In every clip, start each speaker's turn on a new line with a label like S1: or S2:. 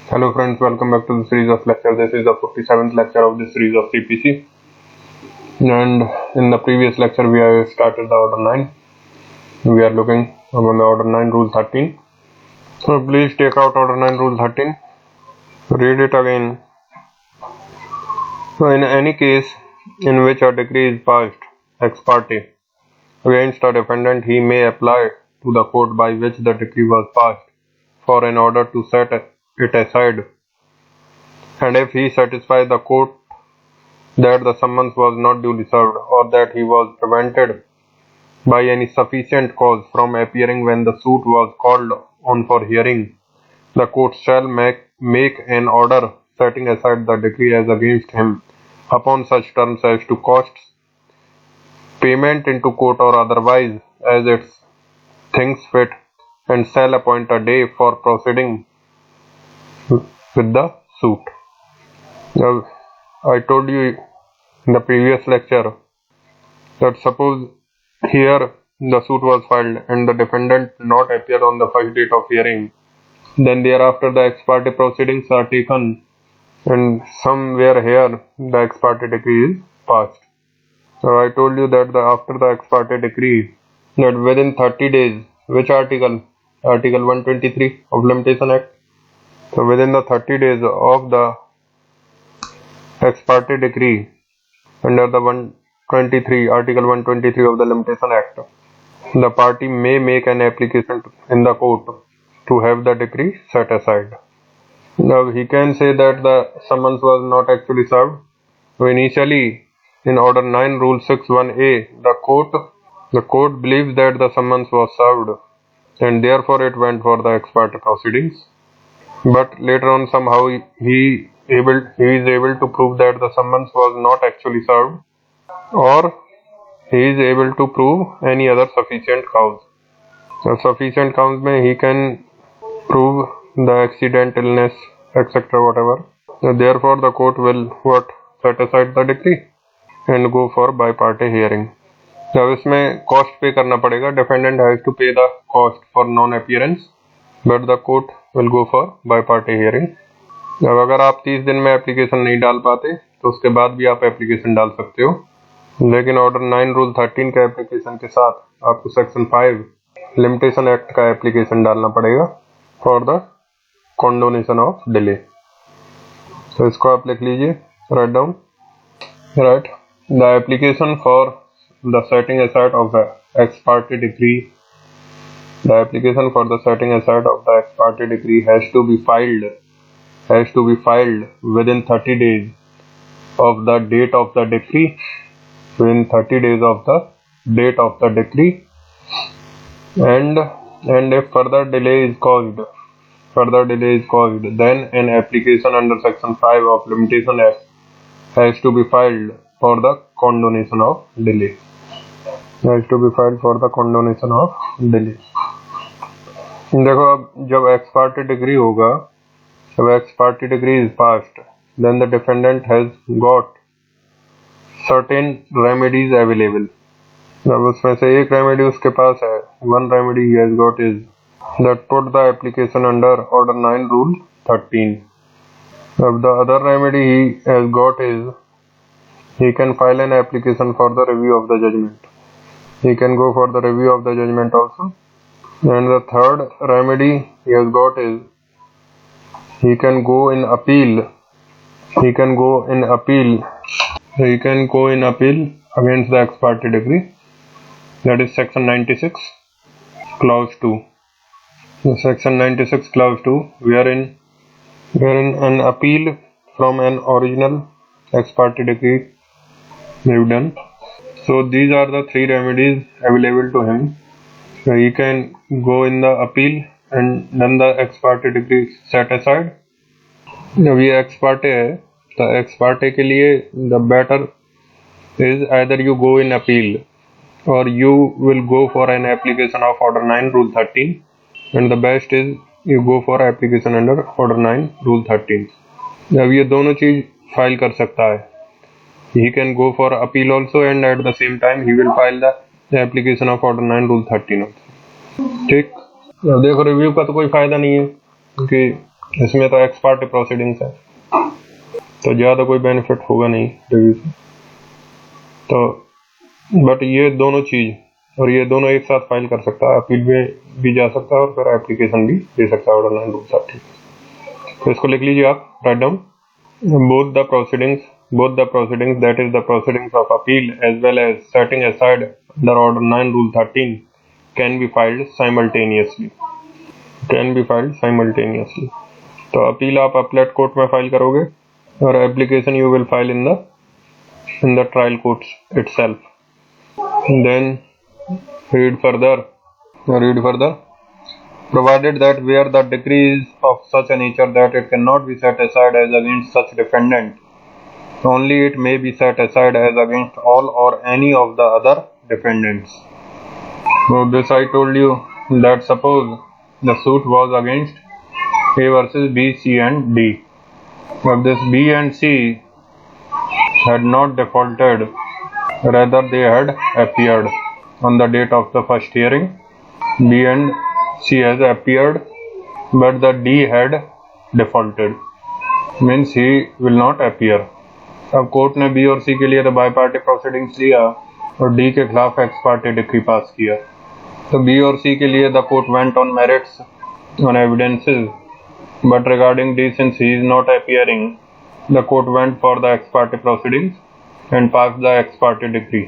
S1: Hello friends, welcome back to the series of lectures. This is the 47th lecture of this series of CPC. And in the previous lecture we have started the order 9. We are looking on the order 9 rule 13. So please take out order 9 rule 13. Read it again. So in any case in which a decree is passed ex parte against a defendant, he may apply to the court by which the decree was passed for an order to set it aside, and if he satisfies the court that the summons was not duly served, or that he was prevented by any sufficient cause from appearing when the suit was called on for hearing, the court shall make an order setting aside the decree as against him upon such terms as to costs, payment into court or otherwise as it thinks fit, and shall appoint a day for proceeding with the suit. Now, I told you in the previous lecture that suppose here the suit was filed and the defendant not appear on the first date of hearing, then thereafter the ex parte proceedings are taken and somewhere here the ex parte decree is passed. So I told you that after the ex parte decree, that within 30 days, which article? Article 123 of Limitation Act. So within the 30 days of the ex parte decree under the Article 123 of the Limitation Act, the party may make an application in the court to have the decree set aside. Now he can say that the summons was not actually served. So initially in order 9 rule 6(1)(a), the court believes that the summons was served and therefore it went for the ex parte proceedings. But later on somehow he is able to prove that the summons was not actually served, or he is able to prove any other sufficient cause. The sufficient cause में he can prove the accident, illness, etc. whatever. Therefore the court will set aside the decree and go for by parte hearing. अब इसमें cost पे करना पड़ेगा. Defendant has to pay the cost for non-appearance, but the court will go for by parte hearing. अब अगर आप 30 दिन में एप्लीकेशन नहीं डाल पाते तो उसके बाद भी आप एप्लीकेशन डाल सकते हो, लेकिन ऑर्डर 9 रूल 13 का एप्लीकेशन के साथ आपको सेक्शन 5 लिमिटेशन एक्ट का एप्लीकेशन डालना पड़ेगा for the condonation of delay. तो इसको आप लिख लीजिए, write down. Right, the application for the setting aside of the ex parte decree, the application for the setting aside of the ex parte decree has to be filed within 30 days of the date of the decree, within 30 days of the date of the decree, and if further delay is caused, then an application under section 5 of Limitation Act has to be filed for the condonation of delay. देखो अब जब x party degree होगा, जब x party degree is passed, then the defendant has got certain remedies available. अब उसमें से एक remedy उसके पास है. One remedy he has got is that put the application under order 9 rule 13. अब the other remedy he has got is he can file an application for the review of the judgment. He can go for the review of the judgment also. And the third remedy he has got is he can go in appeal against the ex parte decree. That is section 96 clause 2. Section 96 clause 2, wherein an appeal from an original ex parte decree may be done. So these are the 3 remedies available to him. So he can go in the appeal and then the ex parte decree set aside. जब ये ex parte है तो ex parte के लिए the better is either you go in appeal or you will go for an application of order 9 rule 13, and the best is you go for application under order 9 rule 13. जब ये दोनों चीज file कर सकता है, he can go for appeal also and at the same time he will file the application of order 9 rule 13 also. ठीक, अब देखो रिव्यू का तो कोई फायदा नहीं है क्योंकि इसमें तो एक्स पार्टी प्रोसीडिंग्स है, तो ज़्यादा कोई बेनिफिट होगा नहीं रिव्यू से। तो बट ये दोनों चीज़ और ये दोनों एक साथ फाइल कर सकता है, अपील में भी जा सकता है और फिर एप्लीकेशन भी दे सकता है ऑर्डर 9 रूल 30। तो इसको लिख लीजिए आप, write down. both the proceedings, that is the proceedings of appeal as well as setting aside under order 9 rule 13 can be filed simultaneously, तो अपील आप अपलेट कोर्ट में फाइल करोगे और application you will file in the trial courts itself. Then read further, provided that where the decree is of such a nature that it cannot be set aside as against such defendant, only it may be set aside as against all or any of the other defendants. So this I told you that suppose the suit was against A versus B, C and D. But this B and C had not defaulted, rather they had appeared on the date of the first hearing. B and C has appeared, but the D had defaulted, means he will not appear. अब court ने B और सी के लिए तो bi party proceedings लिया और D के खिलाफ एक्स पार्टी डिक्री पास किया। तो बी और सी के लिए the court went on merits on evidences, but regarding D since he is not appearing the court went for the ex parte proceedings and pass the ex parte decree.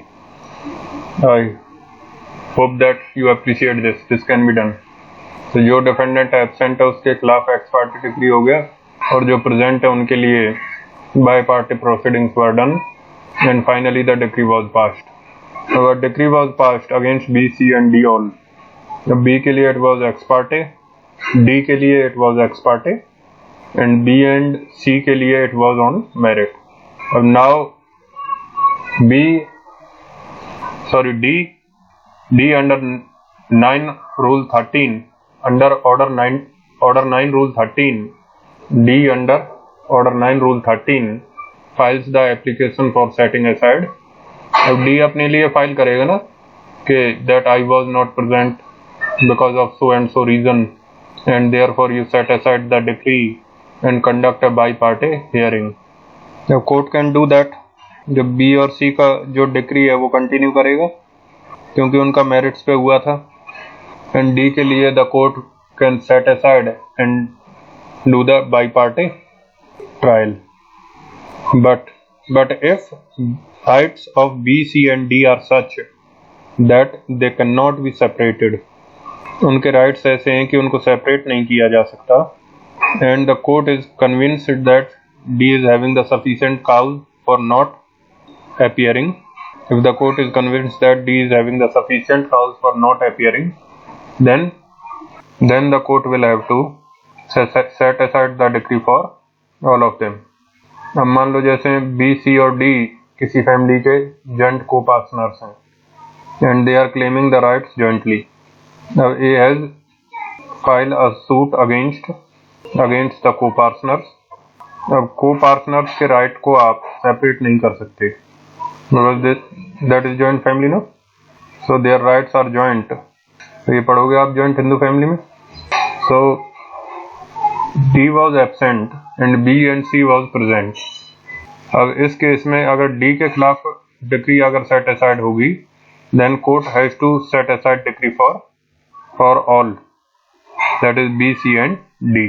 S1: I hope that you appreciate this can be done. तो जो defendant absent है उसके खिलाफ x parte decree हो गया और जो present है उनके लिए by party proceedings were done and finally the decree was passed. अगर decree was passed against B, C and D all, B के लिए it was ex party, D के लिए it was ex party and B and C के लिए it was on merit. अब now D under 9 rule 13 under order 9 rule 13, D under order 9 rule 13 files the application for setting aside। अब D अपने लिए file करेगा ना कि that I was not present because of so and so reason and therefore you set aside the decree and conduct a bi-party hearing। The court can do that। जब B और C का जो decree है वो continue करेगा क्योंकि उनका merits पे हुआ था, and D के लिए the court can set aside and do the bi-party trial, but if rights of B, C and D are such that they cannot be separated, उनके राइट्स ऐसे हैं कि उनको सेपरेट नहीं किया जा सकता, and the court is convinced that D is having the sufficient cause for not appearing, if the court is convinced that D is having the sufficient cause for not appearing, then the court will have to set aside the decree for all of them। अब मान लो जैसे B, सी और D किसी family के joint co partners हैं and they are claiming the rights jointly. अब A has file a suit against the co partners. अब co partners के राइट को आप सेपरेट नहीं कर सकते because that is joint family ना, so their rights are joint. तो ये पढ़ोगे आप जॉइंट हिंदू फैमिली में। So D was absent and B and C was present. अब इस केस में अगर डी के खिलाफ डिक्री अगर सेट असाइड होगी then court has to set aside decree for all, that is B, C and D.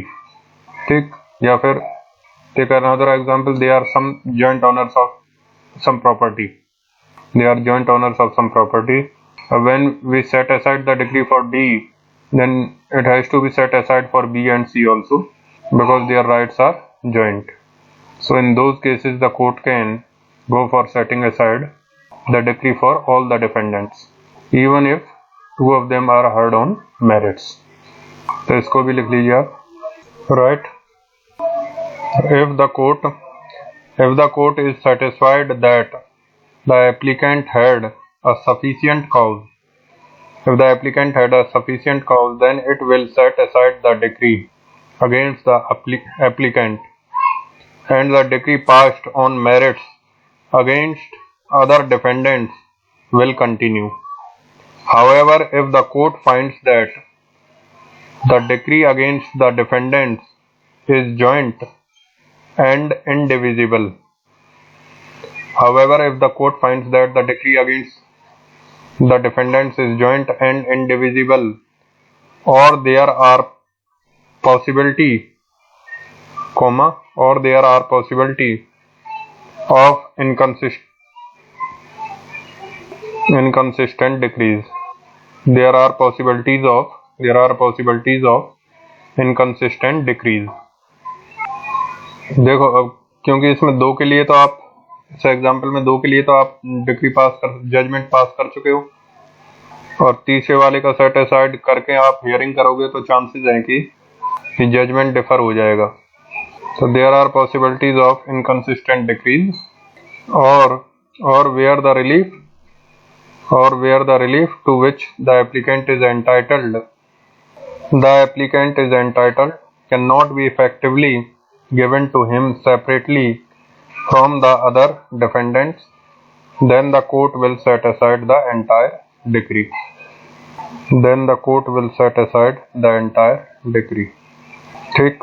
S1: ठीक, या फिर take another example, they are some joint owners of some property, when we set aside the decree for D, then it has to be set aside for B and C also because their rights are joint. So in those cases the court can go for setting aside the decree for all the defendants even if two of them are heard on merits। तो इसको भी लिख लीजिए आप, right? If the court is satisfied that the applicant had a sufficient cause, then it will set aside the decree against the applicant and the decree passed on merits against other defendants will continue. However, if the court finds that the decree against the defendants is joint and indivisible. However, if the court finds that the decree against the defendants is joint and indivisible, or there are possibility, of inconsistent decrees. There are possibilities of inconsistent decrees. देखो अब क्योंकि इसमें दो के लिए तो आप इस एग्जाम्पल में दो के लिए तो आप जजमेंट पास कर चुके हो, और तीसरे वाले का सेट असाइड करके आप हियरिंग करोगे तो चांसेस हैं कि जजमेंट डिफर हो जाएगा. तो there are possibilities of inconsistent decrees or where the relief to which the applicant is entitled cannot be effectively given to him separately from the other defendants, then the court will set aside the entire decree. ठीक.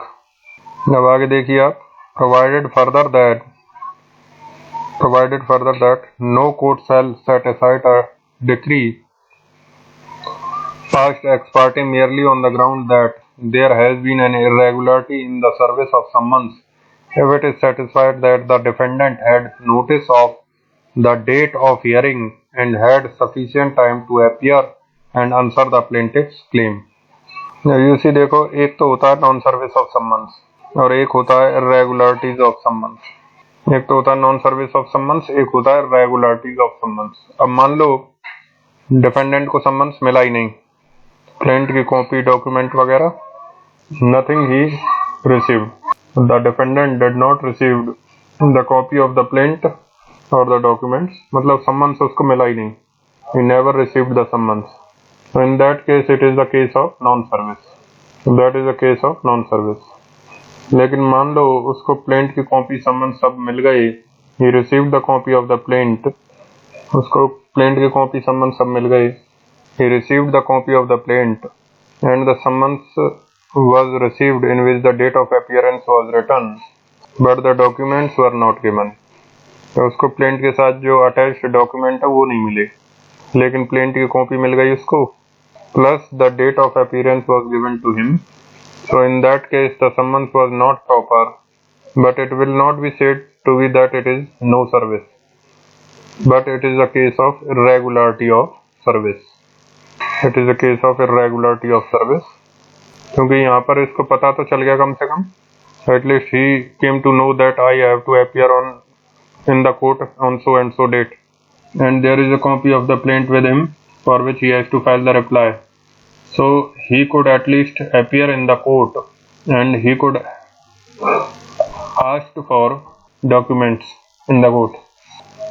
S1: अब आगे देखिए आप. Provided further that no court shall set aside a decree passed ex parte merely on the ground that there has been an irregularity in the service of summons, if it is satisfied that the defendant had notice of the date of hearing and had sufficient time to appear and answer the plaintiff's claim. You see, देखो, एक तो होता है non service of summons और एक होता है irregularities of summons. एक तो होता है नॉन सर्विस ऑफ सम्मन्स, एक होता है रेगुलरिटीज ऑफ सम्मन्स. अब मान लो डिफेंडेंट को सम्मन्स मिला ही नहीं, क्लाइंट की कॉपी, डॉक्यूमेंट वगैरह, nothing he received. The defendant did not received the copy of the plaint और द डॉक्यूमेंट्स, मतलब सम्मन्स उसको मिला ही नहीं. He never received the summons. So in that case it is the case of non-service. That is the case of non-service. लेकिन मान लो उसको plaint की copy समन सब मिल गई. He received the copy of the plaint. उसको प्लेंट की copy समन सब मिल गई. He received the copy of the plaint and the summons was received in which the date of appearance was written, but the documents were not given. तो उसको plaint के साथ जो attached document है वो नहीं मिले, लेकिन प्लेंट की कॉपी मिल गई उसको, plus the date of appearance was given to him. So in that case the summons was not proper, but it will not be said to be that it is no service, but it is a case of irregularity of service. It is a case of irregularity of service, क्योंकि यहाँ पर इसको पता तो चल गया कम से कम. At least he came to know that I have to appear on in the court on so and so date, and there is a copy of the plaint with him for which he has to file the reply. So he could at least appear in the court and he could ask for documents in the court.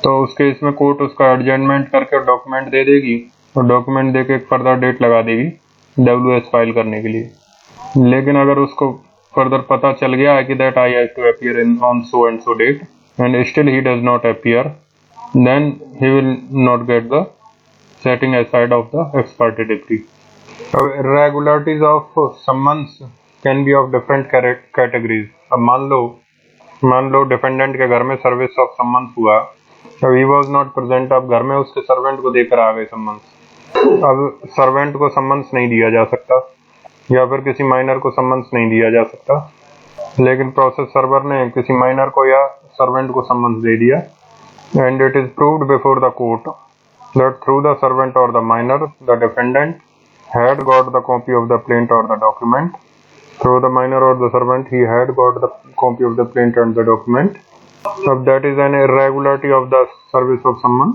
S1: तो उस case में court उसका adjournment करके document दे देगी और document देके एक further date लगा देगी WS फाइल करने के लिए. लेकिन अगर उसको फर्दर पता चल गया है कि that I have to appear in on so and so date and still he does not appear, then he will not get the setting aside of the ex parte decree. Irregularities of summons can be of different categories. अब मान लो defendant के घर में service of summons हुआ. अब he was not present. अब घर में उसके सर्वेंट को देकर आ गए सम्मन्स. अब सर्वेंट को सम्मन्स नहीं दिया जा सकता या फिर किसी माइनर को सम्मन्स नहीं दिया जा सकता, लेकिन प्रोसेस सर्वर ने किसी माइनर को या सर्वेंट को सम्मन्स दे दिया. And it is proved before the court that through the servant और the minor the defendant had got the copy of the plaint और the document. Through the minor और the servant he had got the copy of the plaint and the document. अब that is an irregularity of the service of summon.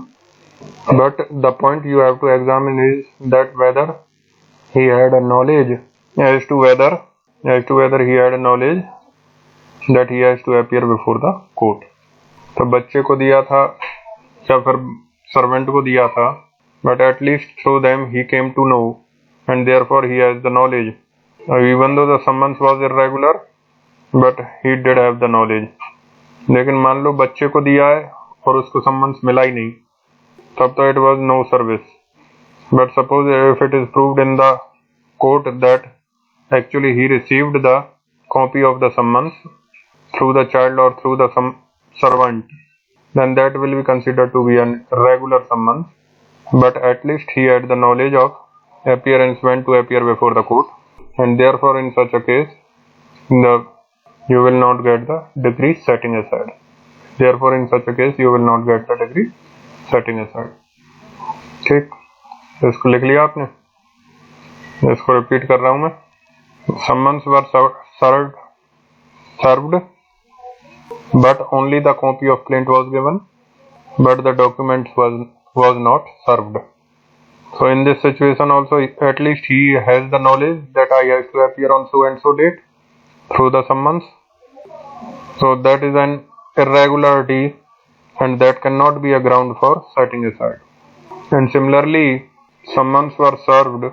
S1: But the point you have to examine is that whether he had a knowledge as to whether he had a knowledge that he has to appear before the court. तो बच्चे को दिया था या फिर servant को दिया था, but at least through them he came to know and therefore he has the knowledge. Even though the summons was irregular, but he did have the knowledge. लेकिन मान लो बच्चे को दिया है और उसको summons मिला ही नहीं, तब तो it was no service. But suppose if it is proved in the court that actually he received the copy of the summons through the child or through the servant, then that will be considered to be an irregular summons, but at least he had the knowledge of appearance when to appear before the court, and therefore in such a case you will not get the decree setting aside. Therefore in such a case you will not get the decree setting aside. ठीक, इसको लिख लिया आपने, इसको repeat कर रहा हूं मैं. Summons were served, but only the copy of plaint was given, but the document was not served. So in this situation also, at least he has the knowledge that I have to appear on so and so date through the summons. So that is an irregularity, and that cannot be a ground for setting aside. And similarly, summons were served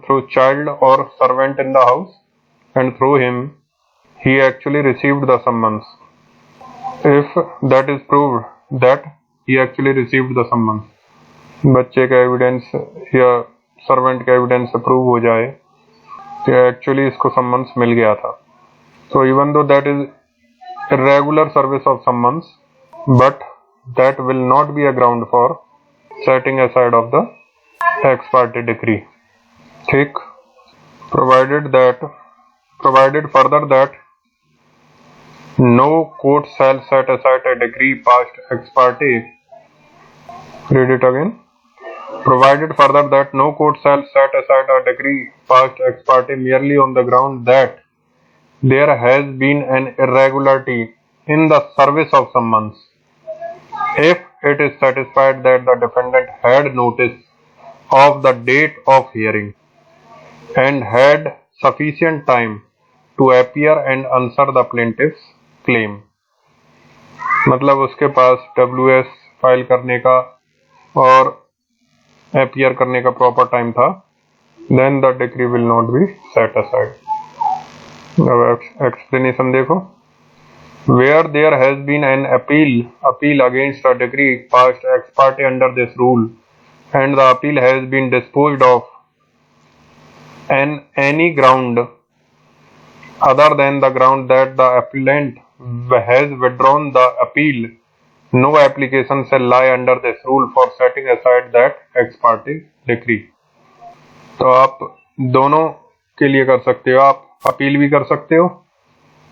S1: through child or servant in the house, and through him he actually received the summons. If that is proved that he actually received the summons, बच्चे का evidence या servant का evidence से prove हो जाए कि actually इसको summons मिल गया था. So even though that is irregular service of summons, but that will not be a ground for setting aside of the ex parte decree. ठीक, provided further that no court shall set aside a decree passed ex parte. Read it again. Provided further that no court shall set aside a decree passed ex parte merely on the ground that there has been an irregularity in the service of summons, if it is satisfied that the defendant had notice of the date of hearing and had sufficient time to appear and answer the plaintiff's claim. मतलब उसके पास WS file करने का और appear करने का proper time था, then the decree will not be set aside. अब explanation देखो. Where there has been an appeal against a decree passed ex parte under this rule, and the appeal has been disposed of on any ground other than the ground that the appellant has withdrawn the appeal, no application shall lie under this rule for setting aside that ex parte decree. तो आप दोनों के लिए कर सकते हो, आप appeal भी कर सकते हो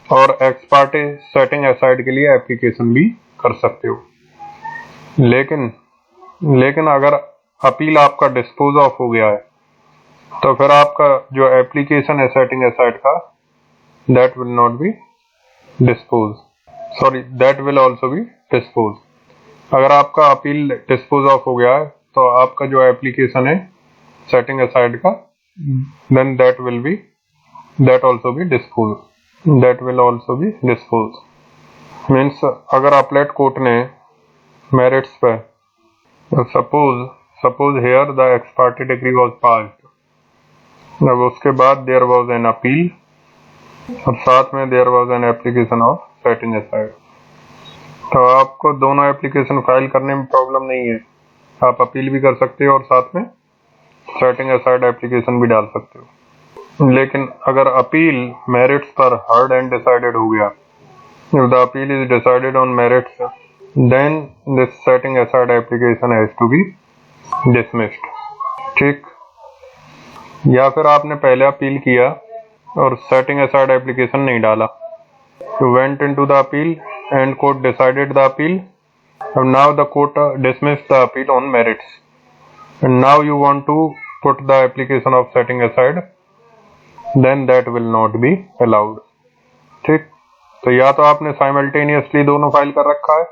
S1: और एक्स पार्टे सेटिंग असाइड के लिए एप्लीकेशन भी कर सकते हो. लेकिन अगर अपील आपका डिस्पोज ऑफ हो गया है तो फिर आपका जो एप्लीकेशन है सेटिंग असाइड का, that will not be dispose, sorry that will also be dispose. अगर आपका अपील डिस्पोज ऑफ हो गया है तो आपका जो एप्लीकेशन है सेटिंग असाइड का, then that also be disposed. That will also be disposed. Means अगर अपलेट कोर्ट ने मेरिट्स पे, suppose here the ex parte decree was passed, अब उसके बाद there was an appeal और साथ में there was an application of setting aside. तो आपको दोनों एप्लीकेशन फाइल करने में प्रॉब्लम नहीं है, आप अपील भी कर सकते हो और साथ में सेटिंग असाइड एप्लीकेशन भी डाल सकते हो. लेकिन अगर अपील मेरिट्स पर हर्ड एंड डिसाइडेड हो गया, if the appeal is decided on merits, then this setting aside application has to be dismissed. ठीक, या फिर आपने पहले अपील किया और setting aside application नहीं डाला, you went into the appeal and court decided the appeal, and now the court dismissed the appeal on merits, and now you want to put the application of setting aside, then that will not be allowed. ठीक, तो या तो आपने simultaneously दोनों file कर रखा है.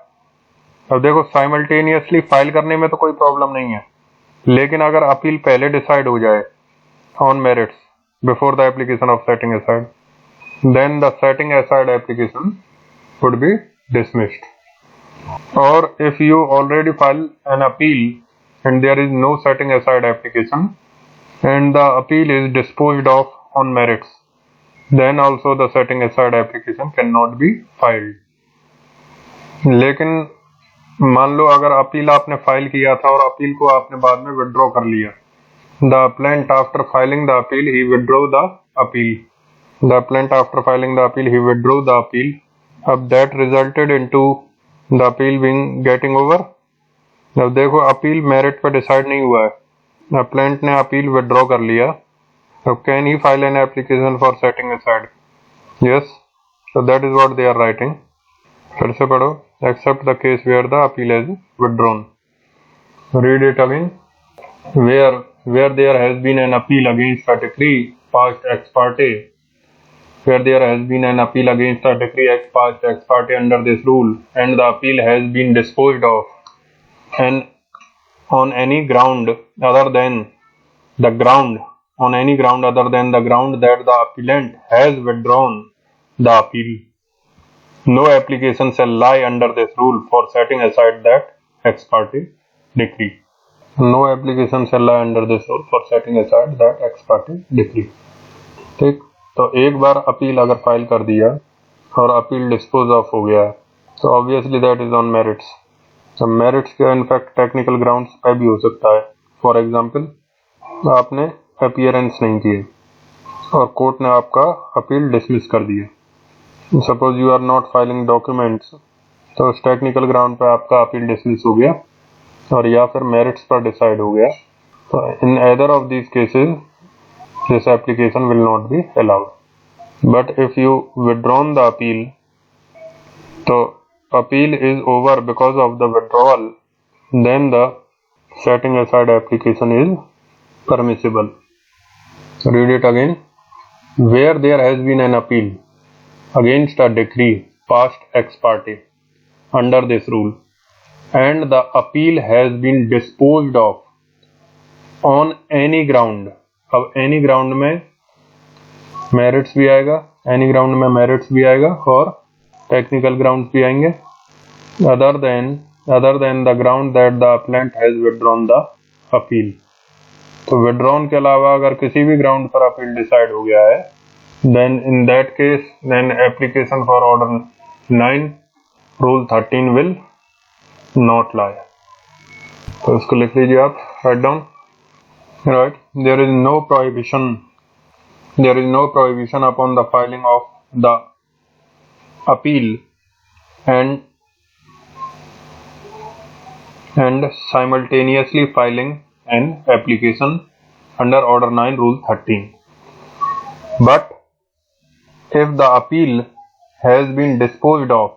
S1: अब देखो साइमल्टेनियसली फाइल करने में तो कोई प्रॉब्लम नहीं है, लेकिन अगर अपील पहले डिसाइड हो जाए on merits before the application of setting aside, then the setting aside application would be dismissed. और if you already file an appeal and there is no setting aside application and the appeal is disposed of on merits, then also the setting aside application cannot be filed. लेकिन मान लो अगर appeal आपने file किया था और appeal को आपने बाद में विड्रॉ कर लिया, the appellant after filing the appeal he withdraw the appeal, The appellant, after filing the appeal, he withdrew the appeal. अब that resulted into the appeal being getting over. अब देखो अपील मेरिट पे decide नहीं हुआ है, appellant ने appeal withdraw कर लिया. So can he file an application for setting aside? Yes. So that is what they are writing. फिर से पढ़ो. Except the case where the appeal is withdrawn. Read it again. Where there has been an appeal against a decree passed ex parte. Where there has been an appeal against a decree passed ex parte under this rule, and the appeal has been disposed of, and on any ground other than the ground that the appellant has withdrawn the appeal, no application shall lie under this rule for setting aside that ex parte decree. No application shall lie under this rule for setting aside that ex parte decree. ठीक, तो एक बार appeal अगर file कर दिया और appeal dispose of हो गया तो obviously that is on merits. तो मेरिट्स का इनफैक्ट टेक्निकल ग्राउंड्स पे भी हो सकता है. फॉर एग्जांपल, आपने अपीयरेंस नहीं किए और कोर्ट ने आपका अपील डिसमिस कर दिया. Suppose you are not filing documents, तो उस टेक्निकल ग्राउंड पे आपका अपील डिसमिस हो गया और या फिर मेरिट्स पर डिसाइड हो गया. तो in either of these cases this application will not be allowed. But if you withdrawn the appeal, so appeal is over because of the withdrawal, then the setting aside application is permissible. Read it again. Where there has been an appeal against a decree passed ex parte under this rule, and the appeal has been disposed of on any ground. अब any ground में merits भी आएगा, और technical grounds भी आएंगे. Other than the ground that the appellate has withdrawn the appeal. तो withdrawn के अलावा अगर किसी भी ग्राउंड पर अपील डिसाइड हो गया है, then in that case then application for order 9 rule 13 will not lie. तो इसको लिख लीजिए आप, write down. Right, there is no prohibition upon the filing of the appeal and simultaneously filing an application under Order 9 Rule 13. But if the appeal has been disposed of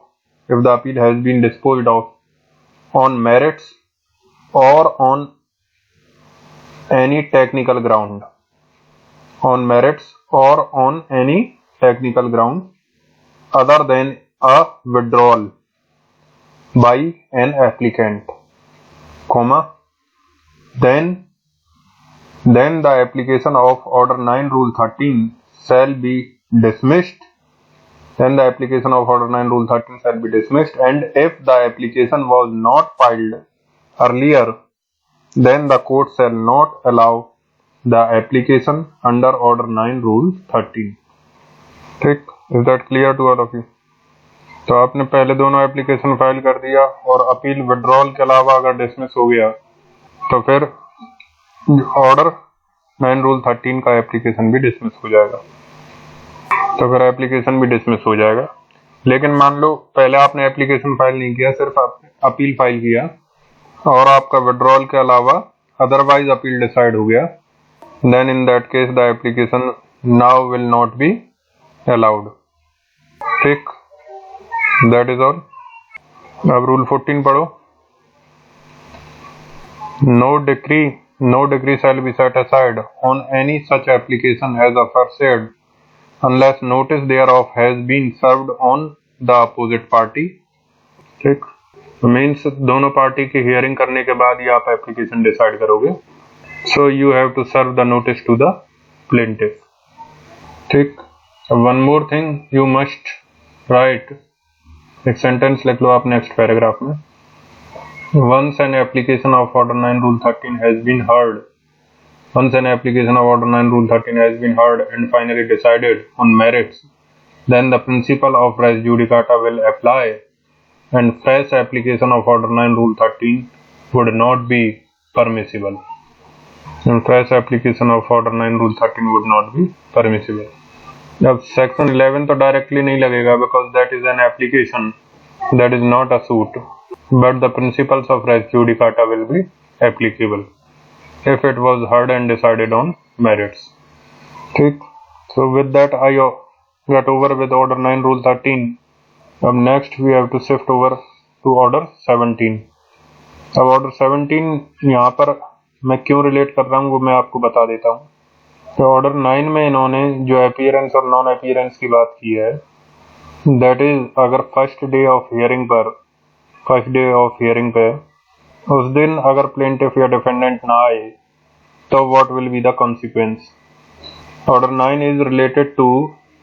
S1: on merits or on any technical ground, other than a withdrawal by an applicant, then the application of Order 9 Rule 13 shall be dismissed. And if the application was not filed earlier, then the court shall not allow the application under Order 9 Rule 13. ठीक, is that clear to all of you? तो आपने पहले दोनों application file कर दिया और appeal withdrawal के अलावा अगर डिसमिस हो गया तो फिर ऑर्डर 9 रूल 13 का एप्लीकेशन भी डिसमिस हो जाएगा. तो फिर एप्लीकेशन भी डिसमिस हो जाएगा. लेकिन मान लो पहले आपने एप्लीकेशन फाइल नहीं किया, सिर्फ आपने अपील फाइल किया और आपका विड्रॉल के अलावा अदरवाइज अपील डिसाइड हो गया, then in that case the application now will not be allowed. ठीक, दैट इज ऑल. अब रूल 14 पढ़ो. No decree shall be set aside on any such application as aforesaid unless notice thereof has been served on the opposite party. ठीक, means दोनों party की hearing करने के बाद ही आप एप्लीकेशन डिसाइड करोगे. So you have to serve the notice to the plaintiff. ठीक, one more thing, you must write, एक सेंटेंस लिख लो आप नेक्स्ट पैराग्राफ में. Once an application of Order 9 Rule 13 has been heard, and finally decided on merits, then the principle of res judicata will apply, and fresh application of Order 9 Rule 13 would not be permissible. अब section 11 तो directly नहीं लगेगा because that is an application, that is not a suit, but the principles of res judicata will be applicable if it was heard and decided on merits. ठीक, so with that I got over with order 9 rule 13. अब next we have to shift over to order 17. अब order 17 यहाँ पर मैं क्यों relate कर रहा हूँ वो मैं आपको बता देता हूँ। तो order 9 में इन्होंने जो अपीयरेंस और नॉन अपीयरेंस की बात की है, दैट इज अगर फर्स्ट डे ऑफ हियरिंग पे उस दिन अगर प्लेंटिफ या डिफेंडेंट ना आए तो what will be the consequence? Order 9 is related to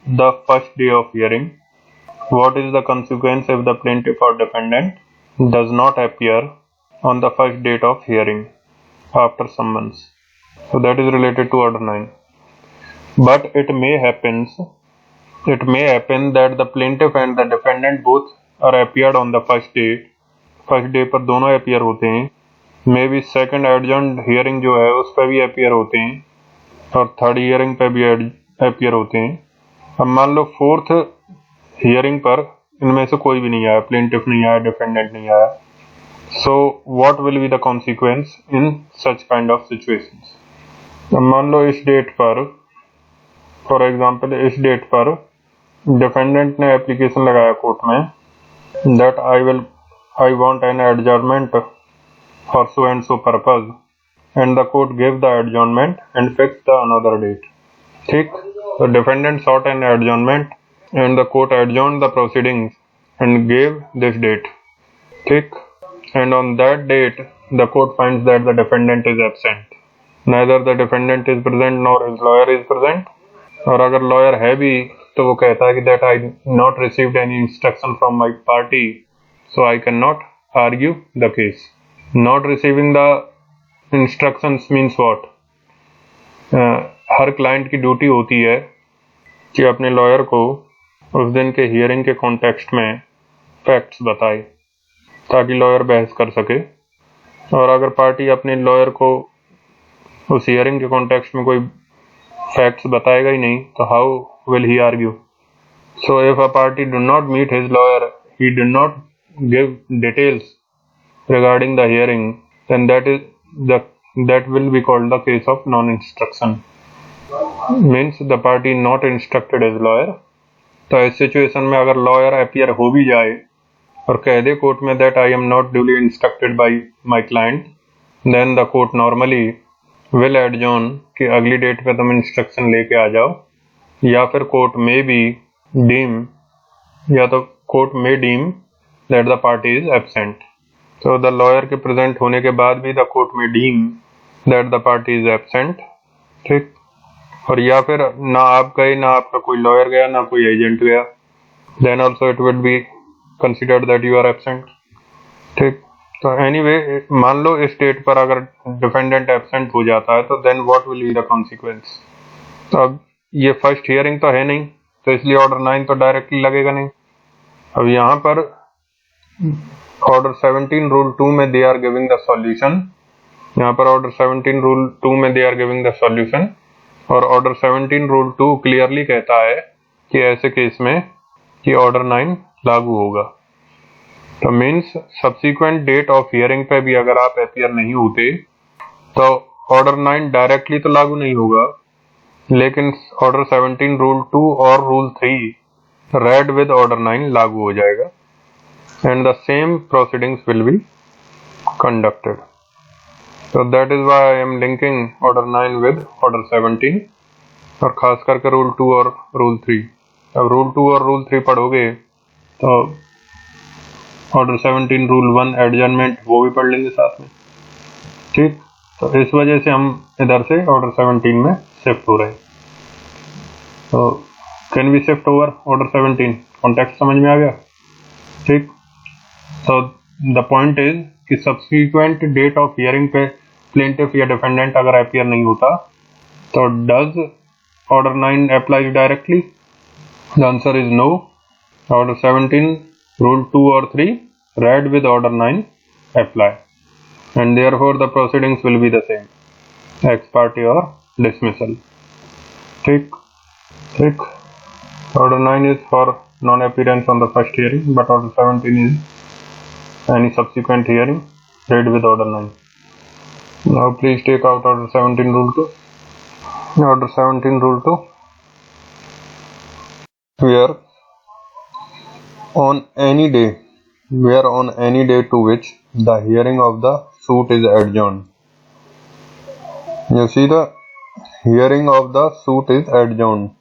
S1: the first day of hearing. What is the consequence if the plaintiff or defendant does not appear on the first date of hearing after summons? So that is related to Order 9. But it may happen that the plaintiff and the defendant both are appeared on the first day. First day पर दोनों appear होते हैं, may be second एडजॉर्न्ड hearing जो है उस पर भी appear होते हैं और थर्ड हियरिंग पे भी अपीयर होते हैं। अब मान लो फोर्थ हियरिंग पर इनमें से कोई भी नहीं आया, प्लेंटिफ नहीं आया, डिफेंडेंट नहीं आया, so what will be the consequence in such kind of situations? अब मान लो इस डेट पर, फॉर एग्जांपल इस डेट पर डिफेंडेंट ने एप्लीकेशन लगाया कोर्ट में that I want an adjournment for so and so purpose, and the court gave the adjournment and fixed the another date. ठीक, the defendant sought an adjournment and the court adjourned the proceedings and gave this date. ठीक, and on that date the court finds that the defendant is absent. Neither the defendant is present nor his lawyer is present. और अगर lawyer है भी तो वो कहता है कि that I not received any instruction from my party, so I cannot argue the case. Not receiving the instructions means what? Her client की ड्यूटी होती है कि अपने लॉयर को उस दिन के हियरिंग के कॉन्टेक्स्ट में फैक्ट्स बताए ताकि लॉयर बहस कर सके, और अगर पार्टी अपने लॉयर को उस हियरिंग के कॉन्टेक्स्ट में कोई फैक्ट्स बताएगा ही नहीं तो how will he argue? So if a party do not meet his lawyer, he do not give details regarding the hearing, then that will be called the case of non-instruction. Means the party not instructed his lawyer. तो इस situation में अगर lawyer appear हो भी जाए और कह दे court में that I am not duly instructed by my client, then the court normally will adjourn कि अगली डेट पे तुम इंस्ट्रक्शन लेके आ जाओ, या फिर कोर्ट में deem that the party is absent. So the lawyer के प्रेजेंट होने के बाद भी the court may deem that the party is absent. ठीक, और या फिर ना आप गए, ना आपका कोई लॉयर गया, ना कोई एजेंट गया, then also it would be considered that you are absent. ठीक, तो anyway मान लो इस डेट पर अगर डिफेंडेंट एब्सेंट हो जाता है तो then what will be the consequence? तो अब ये फर्स्ट हियरिंग तो है नहीं, तो इसलिए ऑर्डर 9 तो डायरेक्टली लगेगा नहीं। अब यहाँ पर ऑर्डर 17 रूल 2 में they are giving the solution, यहाँ पर ऑर्डर 17 रूल 2 में they are giving the solution, और ऑर्डर 17 रूल 2 क्लियरली कहता है कि ऐसे केस में कि ऑर्डर 9 लागू होगा। तो means subsequent date of hearing पे भी अगर आप अपीयर नहीं होते तो ऑर्डर 9 डायरेक्टली तो लागू नहीं होगा, लेकिन ऑर्डर 17 रूल 2 और रूल 3 रेड विद ऑर्डर 9 लागू हो जाएगा and the same proceedings will be conducted. So that is why I am linking order 9 with order 17 और खास करके रूल 2 और रूल 3। अब रूल 2 और रूल 3 पढ़ोगे तो ऑर्डर 17 रूल 1 एडजर्नमेंट वो भी पढ़ लेंगे साथ में। ठीक, तो इस वजह से हम इधर से ऑर्डर 17 में शिफ्ट हो रहे हैं। तो can we shift over order 17? Context समझ में आ गया? ठीक, तो द पॉइंट इज कि सब्सिक्वेंट डेट ऑफ हियरिंग पे प्लेंटिफ या डिफेंडेंट अगर अपीयर नहीं होता तो does order 9 applies directly? The answer is no. Order 17 rule 2 और 3 read with order 9 apply, and therefore the proceedings will be the same, ex parte और dismissal. ठीक ठीक, Order 9 is for non-appearance on the first hearing, but Order 17 is any subsequent hearing read with Order 9. Now please take out Order 17 Rule 2. Order 17 Rule 2, where on any day to which the hearing of the suit is adjourned. You see, the hearing of the suit is adjourned.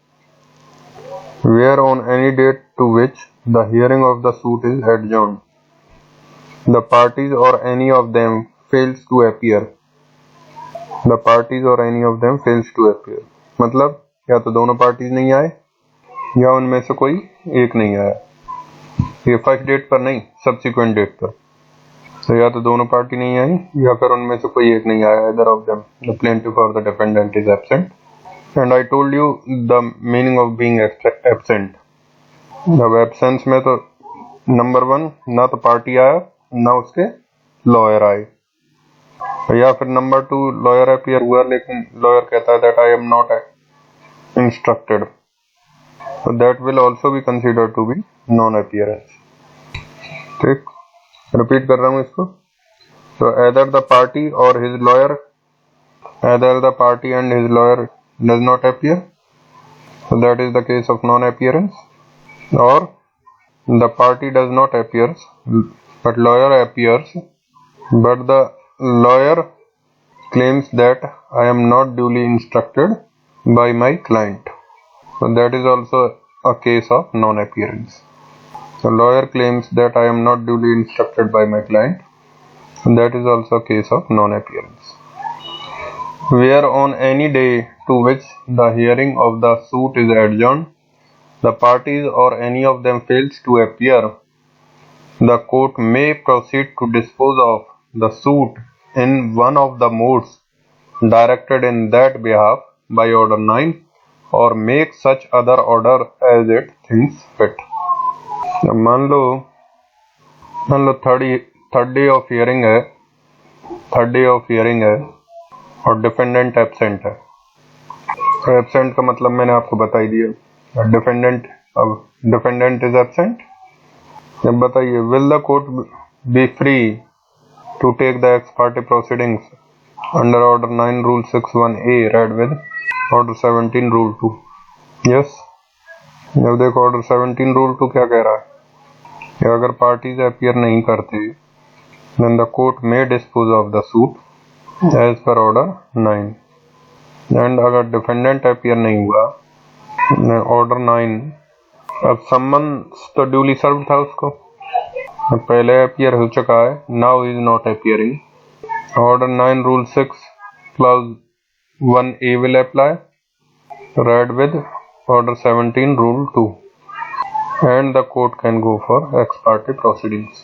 S1: Where on any date to which the hearing of the suit is adjourned, the parties or any of them fails to appear. The parties or any of them fails to appear. मतलब या तो दोनों parties नहीं आए या उनमें से कोई एक नहीं आया. ये फर्स्ट डेट पर नहीं, सब्सिक्वेंट डेट पर. तो या तो दोनों पार्टी नहीं आई या फिर उनमें से कोई एक नहीं आया. Either of them, the plaintiff or the defendant is absent. And I told you the meaning of being absent. अब एब्सेंस में तो नंबर 1, ना तो पार्टी आया ना उसके लॉयर आए, या फिर नंबर 2, लॉयर अपीयर हुआ लेकिन लॉयर कहता है that I am not instructed, so that will also be considered to be non-appearance. ठीक, रिपीट कर रहा हूँ इसको. So either the party and his lawyer does not appear, so that is the case of non-appearance, or the party does not appear but lawyer appears, but the lawyer claims that I am not duly instructed by my client, so that is also a case of non-appearance. The lawyer claims that I am not duly instructed by my client, and that is also a case of non-appearance. Where on any day to which the hearing of the suit is adjourned, the parties or any of them fails to appear, the court may proceed to dispose of the suit in one of the modes directed in that behalf by Order 9, or make such other order as it thinks fit. मान लो third day of hearing है और defendant absent है. Absent का मतलब मैंने आपको बता ही दिया. Defendant is absent. अब बताइए, will the court be free to take the ex parte proceedings under order 9 rule 6(1)(a) read with order 17 rule 2? Yes. अब देखो ऑर्डर 17 रूल 2 क्या कह रहा है कि अगर पार्टीज अपीयर नहीं करते then the court may dispose of the suit as per order 9, and अगर डिफेंडेंट अपीयर नहीं हुआ ऑर्डर 9, अब समन्स तो ड्यूली सर्व था उसको, पहले अपीयर हो चुका है, now is not appearing. Order 9 rule 6 clause 1(a) will apply, read with order 17 rule 2, and the court can go for ex parte proceedings.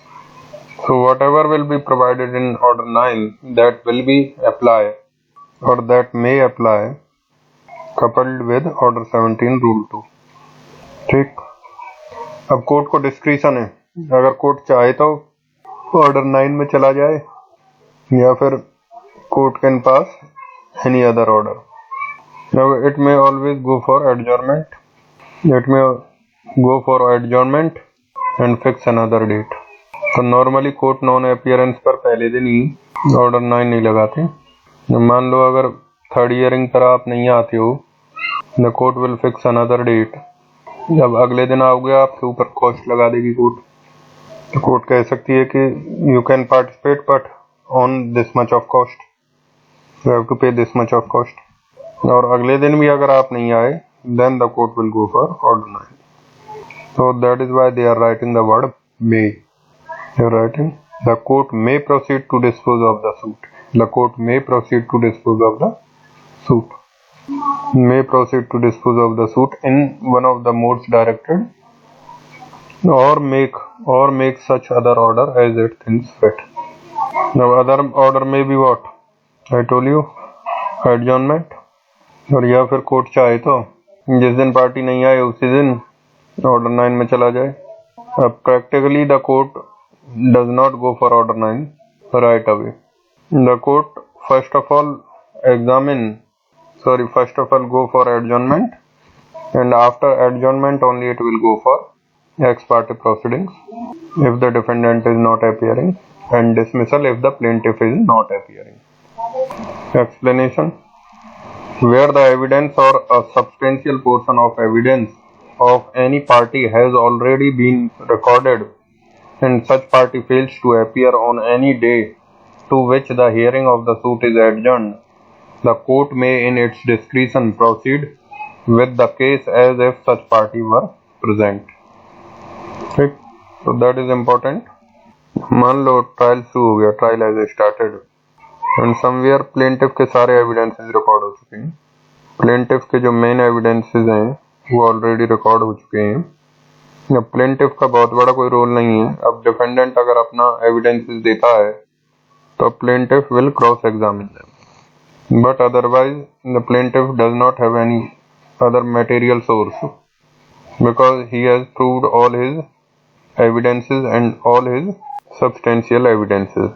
S1: So whatever will be provided in order 9, that will be apply or that may apply coupled with order 17 rule 2. ठीक. अब court को discretion है, अगर court चाहे तो order 9 में चला जाए या फिर court can pass any other order. Now it may always go for adjournment. It may go for adjournment and fix another date. तो नॉर्मली कोर्ट नॉन अपीयरेंस पर पहले दिन ही ऑर्डर 9 नहीं लगाते. मान लो अगर थर्ड हियरिंग पर आप नहीं आते हो, the court will fix another date. जब अगले दिन आओगे आपके ऊपर कॉस्ट लगा देगी कोर्ट. तो कोर्ट कह सकती है कि you can participate but on this much of cost, you have to pay this much of cost. और अगले दिन भी अगर आप नहीं आए then the court will go for order 9. So that is why they are writing the word may. They are writing the court may proceed to dispose of the suit. The court may proceed to dispose of the suit. May proceed to dispose of the suit in one of the modes directed, or make such other order as it thinks fit. Now other order may be what? I told you, adjournment. और या फिर court चाहे तो जिस दिन party नहीं आए उसी दिन ऑर्डर 9 में चला जाए. अब practically the court does not go for order 9 right away. The court first of all go for adjournment and after adjournment only it will go for ex parte proceedings if the defendant is not appearing, and dismissal if the plaintiff is not appearing. Explanation: where the evidence or a substantial portion of evidence of any party has already been recorded and such party fails to appear on any day to which the hearing of the suit is adjourned, the court may in its discretion proceed with the case as if such party were present. ठीक, तो that is important. मान लो trial शुरू हो गया, trial has started and somewhere plaintiff के सारे evidences record हो चुके हैं. प्लेंटिफ के जो मेन एविडेंसेस हैं वो ऑलरेडी रिकॉर्ड हो चुके हैं. अब प्लेंटिफ का बहुत बड़ा कोई रोल नहीं है. अब डिफेंडेंट अगर अपना एविडेंसेस देता है तो plaintiff will cross examine them, but otherwise the plaintiff does not have any other material source because he has proved all his evidences and all his substantial evidences.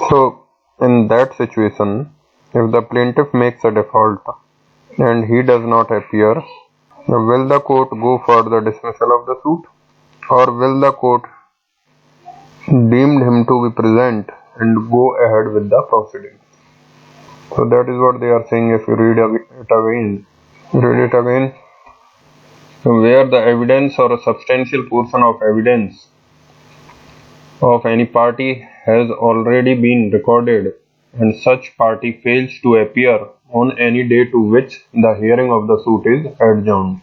S1: So in that situation, if the plaintiff makes a default and he does not appear, will the court go for the dismissal of the suit, or will the court deem him to be present and go ahead with the proceedings? So that is what they are saying. If you read it again, where the evidence or a substantial portion of evidence of any party has already been recorded and such party fails to appear on any day to which the hearing of the suit is adjourned.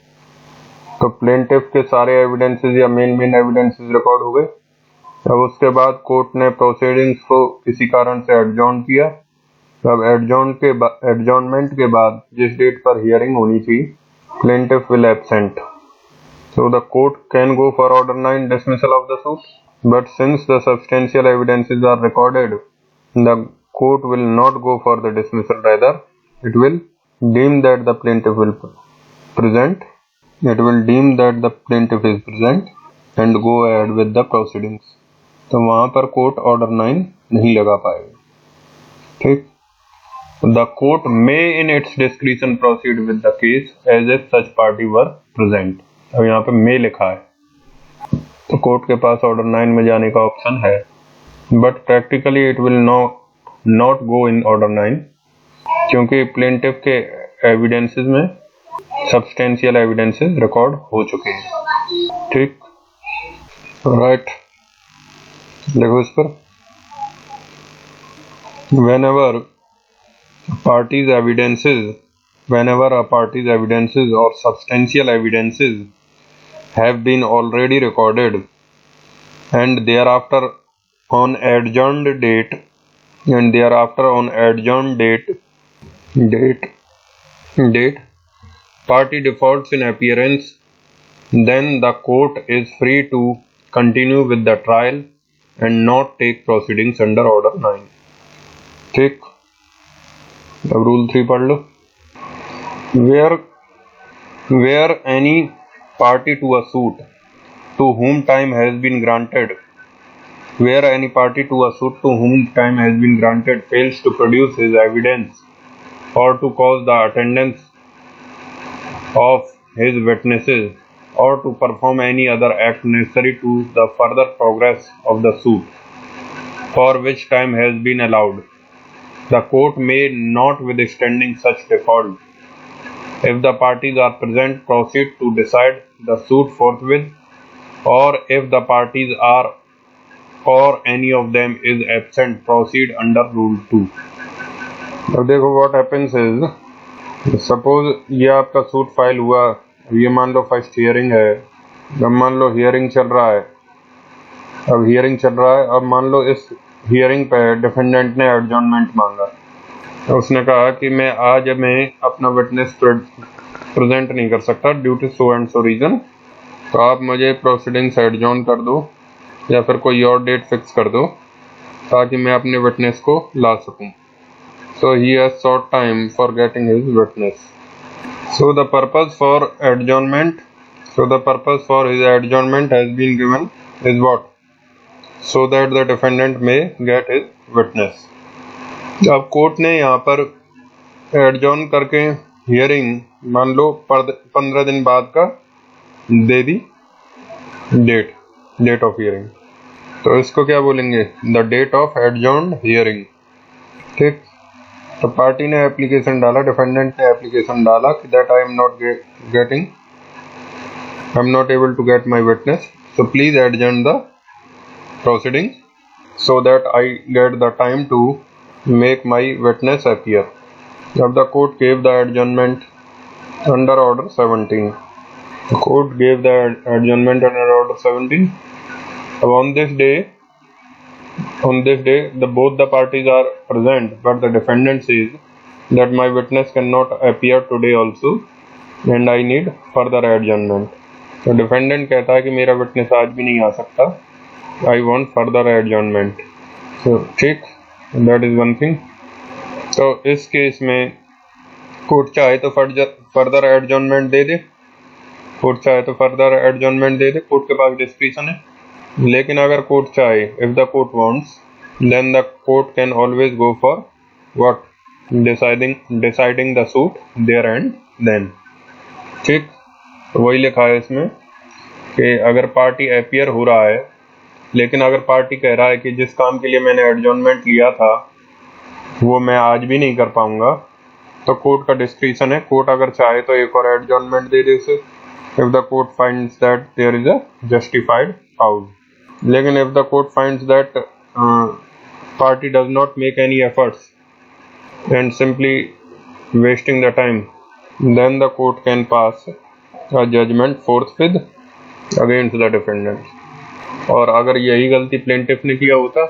S1: तो plaintiff के सारे evidences या main evidences record हो गए. अब उसके बाद court ने प्रोसीडिंग्स को किसी कारण से एडजॉर्न किया. अब एडजॉर्नमेंट के बाद जिस डेट पर हियरिंग होनी थी, plaintiff will absent, so the court can go for order 9 dismissal of the suit, but since the substantial evidences are recorded, the court will not go for the dismissal, rather it will deem that the plaintiff is present and go ahead with the proceedings. तो वहां पर court order 9 नहीं लगा पाएगा. ठीक, the court may in its discretion proceed with the case as if such party were present. अब यहाँ पे may लिखा है तो कोर्ट के पास ऑर्डर 9 में जाने का ऑप्शन है, but practically it will not go in order 9 क्योंकि प्लेंटिफ के एविडेंसेस में सब्सटेंशियल एविडेंसेस रिकॉर्ड हो चुके हैं. ठीक, राइट, देखो इस पर whenever a party's evidences or substantial evidences have been already recorded and thereafter on adjourned date party defaults in appearance, then the court is free to continue with the trial and not take proceedings under order 9. ठीक, अब rule 3 पढ़ लो. Where any party to a suit to whom time has been granted fails to produce his evidence or to cause the attendance of his witnesses or to perform any other act necessary to the further progress of the suit for which time has been allowed, the court may, notwithstanding such default, if the parties are present, proceed to decide the suit forthwith, or if the parties are or any of them is absent, proceed under rule 2. अब देखो what happens is, suppose ये आपका suit file हुआ, ये मान लो first hearing है, अब मान लो हियरिंग चल रहा है, अब मान लो इस हियरिंग पे डिफेंडेंट ने एडजॉर्नमेंट मांगा, तो उसने कहा कि मैं आज अपना विटनेस प्रेजेंट नहीं कर सकता due to so and so reason, तो आप मुझे प्रोसीडिंग्स एडजॉर्न कर दो या फिर कोई और डेट फिक्स कर दो ताकि मैं अपने विटनेस को ला सकूं. So he has short time for getting his witness. So the purpose for his adjournment has been given is what, so that the defendant may get his witness. अब court ने यहाँ पर एडजॉर्न करके hearing मान लो 15 दिन बाद का दे दी date of hearing, तो इसको क्या बोलेंगे, द डेट ऑफ एडजॉर्न्ड हियरिंग। ठीक, तो पार्टी ने एप्लीकेशन डाला, डिफेंडेंट ने एप्लीकेशन डाला कि that I am not able to get my witness, so please adjourn the proceeding so that I get the time to make my witness appear. Now the court gave the adjournment under order 17. The court gave the adjournment under order 17. On this day, both the parties are present, but the defendant says that my witness cannot appear today also, and I need further adjournment. तो defendant कहता है कि मेरा witness आज भी नहीं आ सकता, I want further adjournment. So ठीक, that is one thing. तो इस केस में कोर्ट चाहे तो फर्दर एडजॉर्नमेंट दे दे, कोर्ट के पास डिस्क्रिशन है। लेकिन अगर कोर्ट चाहे, if the court wants, then the court can always go for what, deciding the suit there and then. ठीक, वही लिखा है इसमें कि अगर पार्टी अपियर हो रहा है, लेकिन अगर पार्टी कह रहा है कि जिस काम के लिए मैंने एडजॉर्नमेंट लिया था वो मैं आज भी नहीं कर पाऊंगा, तो कोर्ट का डिस्क्रिशन है, कोर्ट अगर चाहे तो एक और एडजॉर्नमेंट दे दे उसे, if the court finds that there is a justified cause. लेकिन if the court finds that party does not make any efforts and simply wasting the time, then the court can pass a judgement forthwith against the defendant. और अगर यही गलती plaintiff ने किया होता,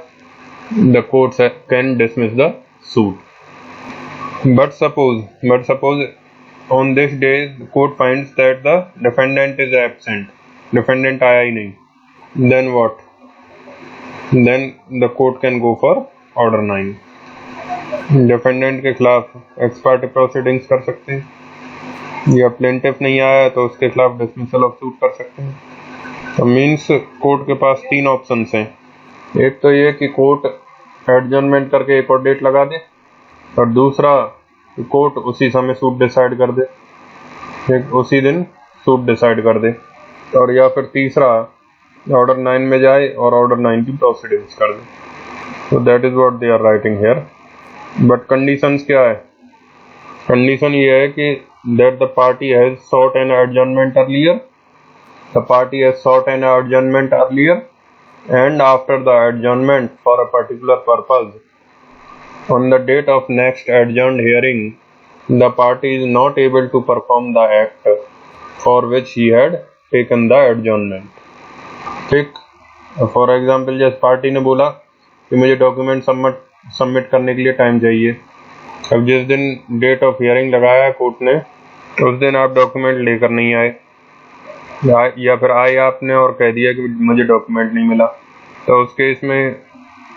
S1: the court can dismiss the suit. But suppose on this day court finds that the defendant is absent, defendant आया ही नहीं, then what, then the court can go for order 9। Defendant के खिलाफ एक्स पार्टी प्रोसीडिंग्स कर सकते हैं, या plaintiff नहीं आया तो उसके खिलाफ डिसमिसल ऑफ सूट कर सकते हैं। तो मीन्स कोर्ट के पास 3 ऑप्शंस हैं, एक तो ये कि कोर्ट एडजॉर्नमेंट करके एक और डेट लगा दे, और दूसरा कोर्ट उसी समय सूट डिसाइड कर दे, एक उसी दिन सूट डिसाइड कर दे, और या फिर तीसरा ऑर्डर 9 में जाए और ऑर्डर 9 की प्रोसीडिंग्स कर दे। तो that is what they are writing here. But conditions क्या है, कंडीशन ये है कि that the party has sought an adjournment earlier, the party has sought an adjournment earlier, and after the adjournment for a particular purpose, on the date of next adjourned hearing, the party is not able to perform the act for which he had taken the adjournment. ठीक, for example जैसे party ने बोला कि मुझे document submit करने के लिए time चाहिए, अब जिस दिन डेट ऑफ हियरिंग लगाया कोर्ट ने, उस दिन आप डॉक्यूमेंट लेकर नहीं आए, या फिर आए आपने और कह दिया कि मुझे डॉक्यूमेंट नहीं मिला, तो उस केस में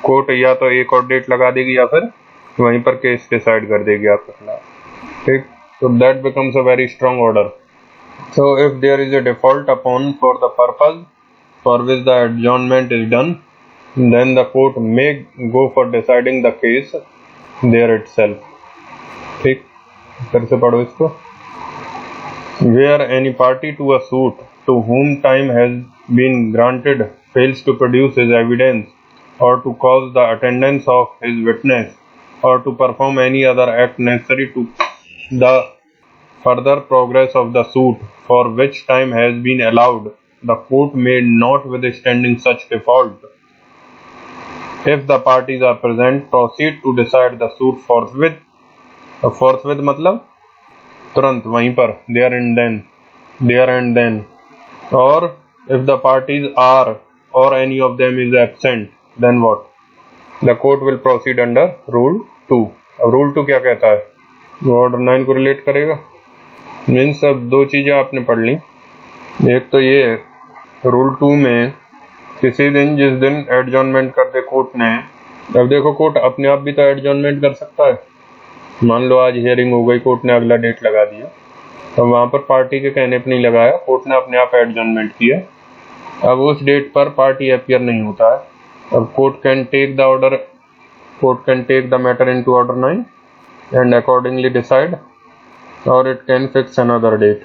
S1: कोर्ट या तो एक और डेट लगा देगी या फिर वहीं पर केस डिसाइड कर देगी आपके खिलाफ। ठीक, so that becomes a very strong order. So if there is a default upon for the purpose for which the adjournment is done, then the court may go for deciding the case there itself. ठीक, फिर से पढ़ो इसको। Where any party to a suit to whom time has been granted fails to produce his evidence or to cause the attendance of his witness or to perform any other act necessary to the further progress of the suit for which time has been allowed, the court may, notwithstanding such default, if the parties are present, proceed to decide the suit forthwith. forthwith मतलब तुरंत, वहीं पर, there and then, or if the parties are or any of them is absent, then what, the court will proceed under rule 2. अब rule 2 क्या कहता है, वो order 9 को रिलेट करेगा। मीन्स अब 2 चीजें आपने पढ़ ली, एक तो ये रूल 2 में किसी दिन जिस दिन एडजॉर्नमेंट कर दे कोर्ट ने, अब देखो कोर्ट अपने आप भी तो एडजॉर्नमेंट कर सकता है, मान लो आज हियरिंग हो गई, कोर्ट ने अगला डेट लगा दिया, तो वहाँ पर पार्टी के कहने पर नहीं लगाया, कोर्ट ने अपने आप एडजॉर्नमेंट किया, अब उस डेट पर पार्टी अपियर नहीं होता है, अब court can take the matter into order 9 and accordingly decide, or it can fix another date.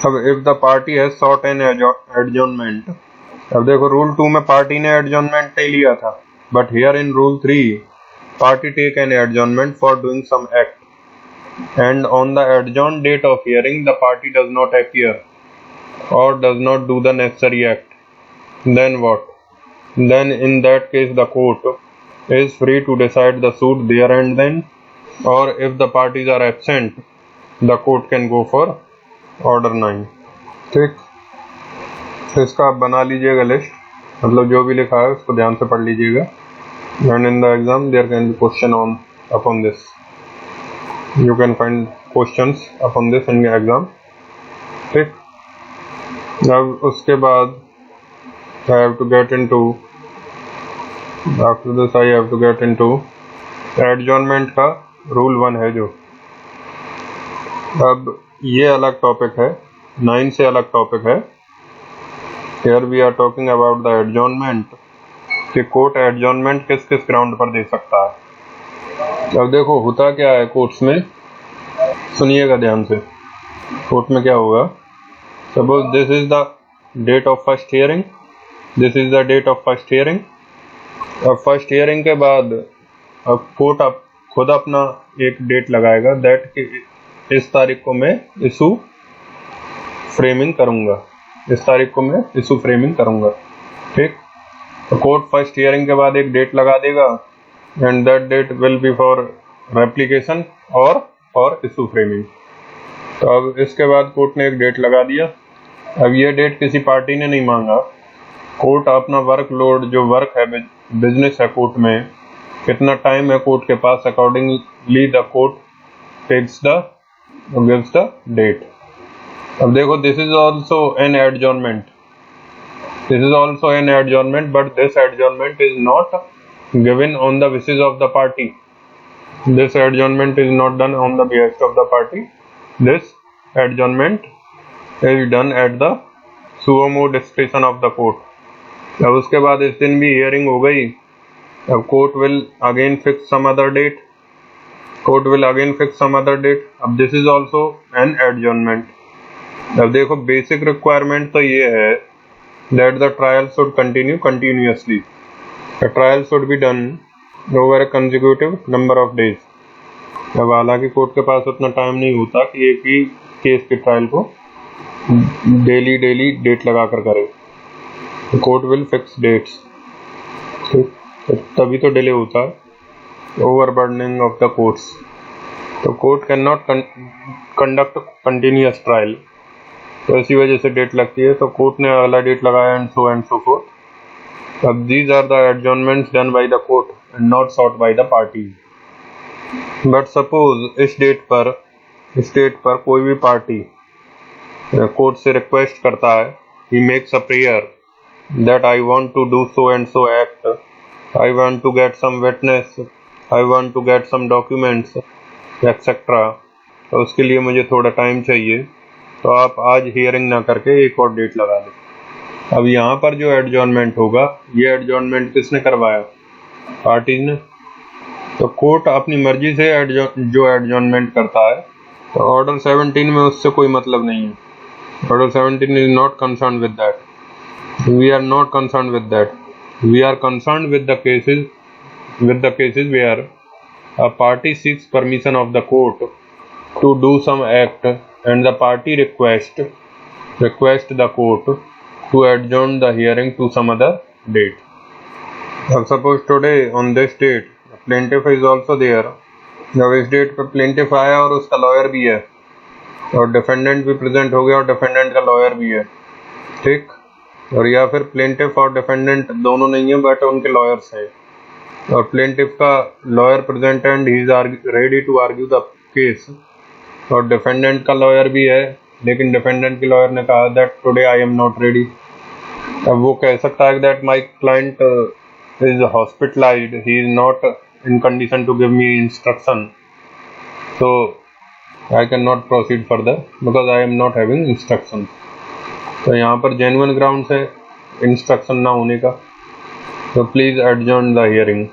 S1: अब if the party has sought an adjournment, अब देखो रूल 2 में पार्टी ने एडजॉर्नमेंट नहीं लिया था, but here in rule 3 party take an adjournment for doing some act, and on the adjourned date of hearing the party does not appear or does not do the necessary act, then what? Then in that case the court is free to decide the suit there and then, or if the parties are absent the court can go for order 9. ठीक, तो इसका आप बना लीजिएगा list, मतलब जो भी लिखा है उसको ध्यान से पढ़ लीजिएगा, and in the exam there can be question upon this. You can find questions upon this in the exam. ठीक, अब उसके बाद I have to get into, after this I have to get into adjournment का rule 1 है जो, अब ये अलग टॉपिक है, 9 से अलग टॉपिक है. Here we are talking about the adjournment, कि कोर्ट एडजॉर्नमेंट किस किस ग्राउंड पर दे सकता है. अब देखो होता क्या है कोर्ट्स में, सुनिएगा ध्यान से. कोर्ट में क्या होगा, suppose this is the date of first hearing, this is the date of first hearing. अब फर्स्ट हियरिंग के बाद अब कोर्ट अब खुद अपना एक डेट लगाएगा, दैट इस तारीख को मैं इशू फ्रेमिंग करूंगा, इस तारीख को मैं इशू फ्रेमिंग करूंगा. ठीक, कोर्ट फर्स्ट हियरिंग के बाद एक डेट लगा देगा, and that date will be for replication और फॉर इशू फ्रेमिंग. तो अब इसके बाद कोर्ट ने एक डेट लगा दिया. अब ये डेट किसी पार्टी ने नहीं मांगा, कोर्ट अपना वर्क लोड, जो वर्क है, बिजनेस है कोर्ट में, कितना टाइम है कोर्ट के पास, accordingly the court takes the gives the date. अब देखो this is also an adjournment, this is also an adjournment, but this adjournment is not given on the wishes of the party. This adjournment is not done on the behest of the party. This adjournment is done at the suo discretion of the court. अब उसके बाद इस दिन भी hearing हो गई, अब court will again fix some other date, court will again fix some other date. अब this is also an adjournment. अब देखो बेसिक रिक्वायरमेंट तो ये है that the trial should continue continuously. The trial should be done over a consecutive number of days. अब हालांकि court के पास उतना टाइम नहीं होता कि एक ही केस के ट्रायल को डेली डेट लगा कर करे. कोर्ट विल फिक्स डेट्स, तभी तो डिले होता है, ओवरबर्डनिंग ऑफ द कोर्ट्स. तो court can not conduct continuous trial, तो इसी वजह से डेट लगती है. तो कोर्ट ने अगला डेट लगाया एंड सो फोर्थ. अब these are the adjournments done by the court and not sought by the party. But suppose इस डेट पर कोई भी पार्टी कोर्ट से रिक्वेस्ट करता है, he makes a prayer that I want to do so and so act, I want to get some witness, I want to get some documents etcetera, तो उसके लिए मुझे थोड़ा टाइम चाहिए, तो आप आज हियरिंग ना करके एक और डेट लगा दें. अब यहाँ पर जो एडजॉर्नमेंट होगा, ये एडजॉर्नमेंट किसने करवाया, पार्टीज ने. तो कोर्ट अपनी मर्जी से जो एडजॉर्नमेंट करता है, तो ऑर्डर 17 में उससे कोई मतलब नहीं है. Order 17 is not concern with that, we are not concern with that, we are concern with the cases where a party seeks permission of the court to do some act and the party request the court to adjourn the hearing to some other date. Suppose today on this date plaintiff is also there, जब इस date पर plaintiff आया और उसका lawyer भी है, और defendant भी प्रेजेंट हो गया और डिफेंडेंट का लॉयर भी है. ठीक, और या फिर plaintiff और डिफेंडेंट दोनों नहीं है बट उनके लॉयर्स हैं, और plaintiff का lawyer present and he is ready to argue the case, और डिफेंडेंट का लॉयर भी है, लेकिन डिफेंडेंट के लॉयर ने कहा that today I am not ready. अब वो कह सकता है that my client is hospitalised, he is not in condition to give me instruction, so I can not proceed further because I am not having instruction. तो यहाँ पर genuine grounds है instruction ना होने का, तो प्लीज एडजॉर्न द हियरिंग.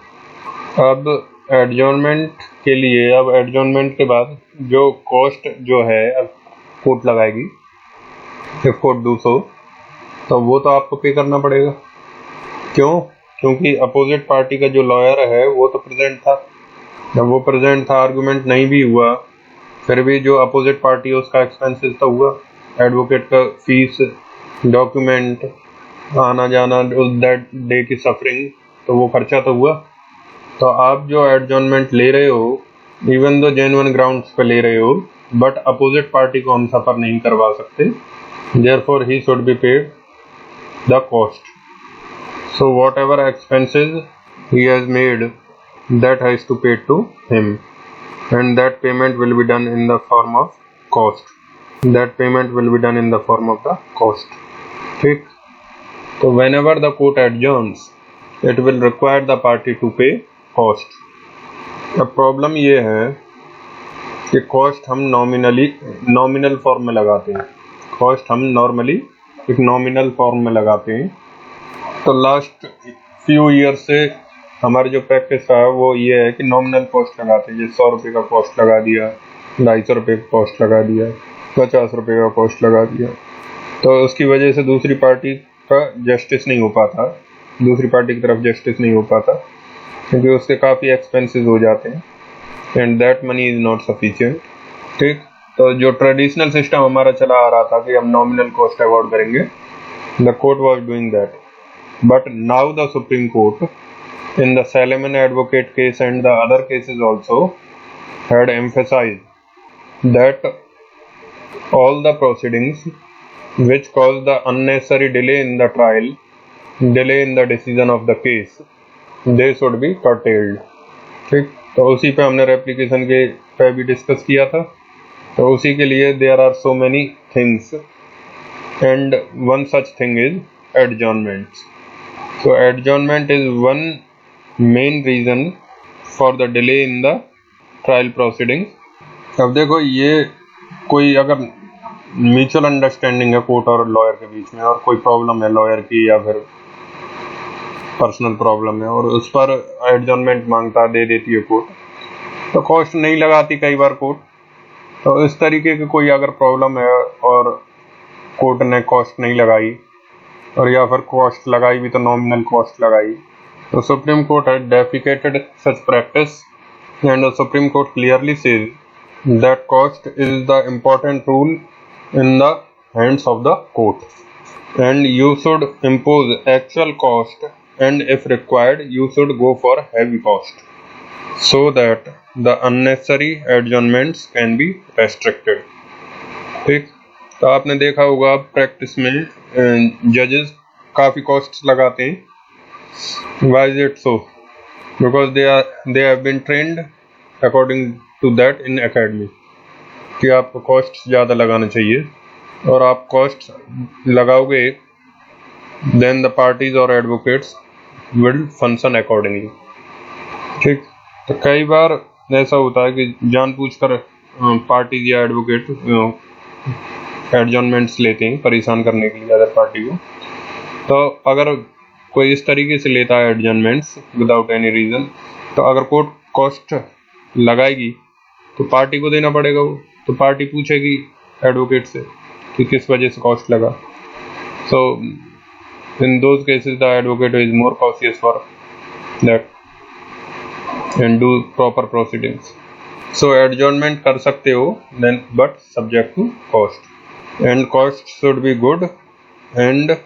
S1: अब adjournment के लिए अब एडजॉर्नमेंट के बाद जो कॉस्ट जो है अब कोर्ट लगाएगी, इफ कोर्ट डू सो, तो वो तो आपको पे करना पड़ेगा। क्यों? क्योंकि अपोजिट पार्टी का जो लॉयर है वो तो प्रेजेंट था। जब वो प्रेजेंट था, आर्गुमेंट नहीं भी हुआ, फिर भी जो अपोजिट पार्टी है उसका एक्सपेंसेस तो हुआ। एडवोकेट का फीस, डॉक्यूमेंट, आना जाना, दैट डे की सफरिंग, तो वो खर्चा तो हुआ। तो आप जो एडजॉर्नमेंट ले रहे हो, इवन दो जेन्युइन ग्राउंड्स पे ले रहे हो, बट अपोजिट पार्टी को हम सफर नहीं करवा सकते, therefore he should be paid the cost. So whatever expenses he has made, that has to pay to him, and that payment will be done in the form of cost. That payment will be done in the form of the cost. ठीक? तो whenever the court adjourns, it will require the party to pay cost. अब problem ये है कि cost हम nominal form में लगाते हैं। कॉस्ट हम नॉर्मली एक नॉमिनल फॉर्म में लगाते हैं। तो लास्ट फ्यू ईयर से हमारी जो प्रैक्टिस है वो ये है कि नॉमिनल कॉस्ट लगाते हैं। जैसे 100 रुपये का कॉस्ट लगा दिया, 250 रुपये का कॉस्ट लगा दिया, 50 रुपये का कॉस्ट लगा दिया। तो उसकी वजह से दूसरी पार्टी का जस्टिस नहीं हो पाता, दूसरी पार्टी की तरफ जस्टिस नहीं हो पाता, क्योंकि उसके काफ़ी एक्सपेंसेस हो जाते हैं, and that money is not sufficient. ठीक? तो जो ट्रेडिशनल सिस्टम हमारा चला आ रहा था कि हम नॉमिनल कॉस्ट अवॉर्ड करेंगे, the court was doing that, but now the supreme court in the Salem advocate case and the other cases also had emphasised that all the proceedings which cause the unnecessary delay in the trial, delay in the decision of the case, they should be curtailed. ठीक? तो उसी पे हमने replication के पे भी discuss किया था। तो उसी के लिए there are so many things, and one such thing is adjournment. So adjournment is one main reason for the delay in the trial proceedings. अब देखो, ये कोई अगर म्यूचुअल अंडरस्टैंडिंग है कोर्ट और लॉयर के बीच में, और कोई प्रॉब्लम है लॉयर की या फिर पर्सनल प्रॉब्लम है, और उस पर एडजॉर्नमेंट मांगता, दे देती है कोर्ट, तो कॉस्ट नहीं लगाती कई बार कोर्ट। तो इस तरीके की कोई अगर प्रॉब्लम है और कोर्ट ने कॉस्ट नहीं लगाई, और या फिर कॉस्ट लगाई भी तो नॉमिनल कॉस्ट लगाई, तो supreme court had deprecated such practice, and the supreme court clearly says that cost is the important rule in the hands of the court, and you should impose actual cost, and if required you should go for heavy cost so that the unnecessary adjournments can be restricted. ठीक? तो आपने देखा होगा practice में जजेस काफ़ी cost लगाते हैं। Why is it so? Because they have been trained according to that in academy कि आपको कॉस्ट ज़्यादा लगाना चाहिए, और आप कॉस्ट लगाओगे देन द पार्टीज और एडवोकेट्स विल फंक्शन अकॉर्डिंगली। ठीक? तो कई बार ऐसा होता है कि जानबूझकर पार्टीज या एडवोकेट एडजॉर्नमेंट्स लेते हैं परेशान करने के लिए अदर पार्टी को। तो अगर कोई इस तरीके से लेता है एडजॉर्नमेंट्स विदाउट एनी रीज़न, तो अगर कोर्ट कॉस्ट लगाएगी तो पार्टी को देना पड़ेगा वो, तो पार्टी पूछेगी एडवोकेट से कि किस वजह से कॉस्ट लगा। So in those cases the advocate is more cautious for that and do proper proceedings. So adjournment कर सकते हो then, but subject to cost, and cost should be good and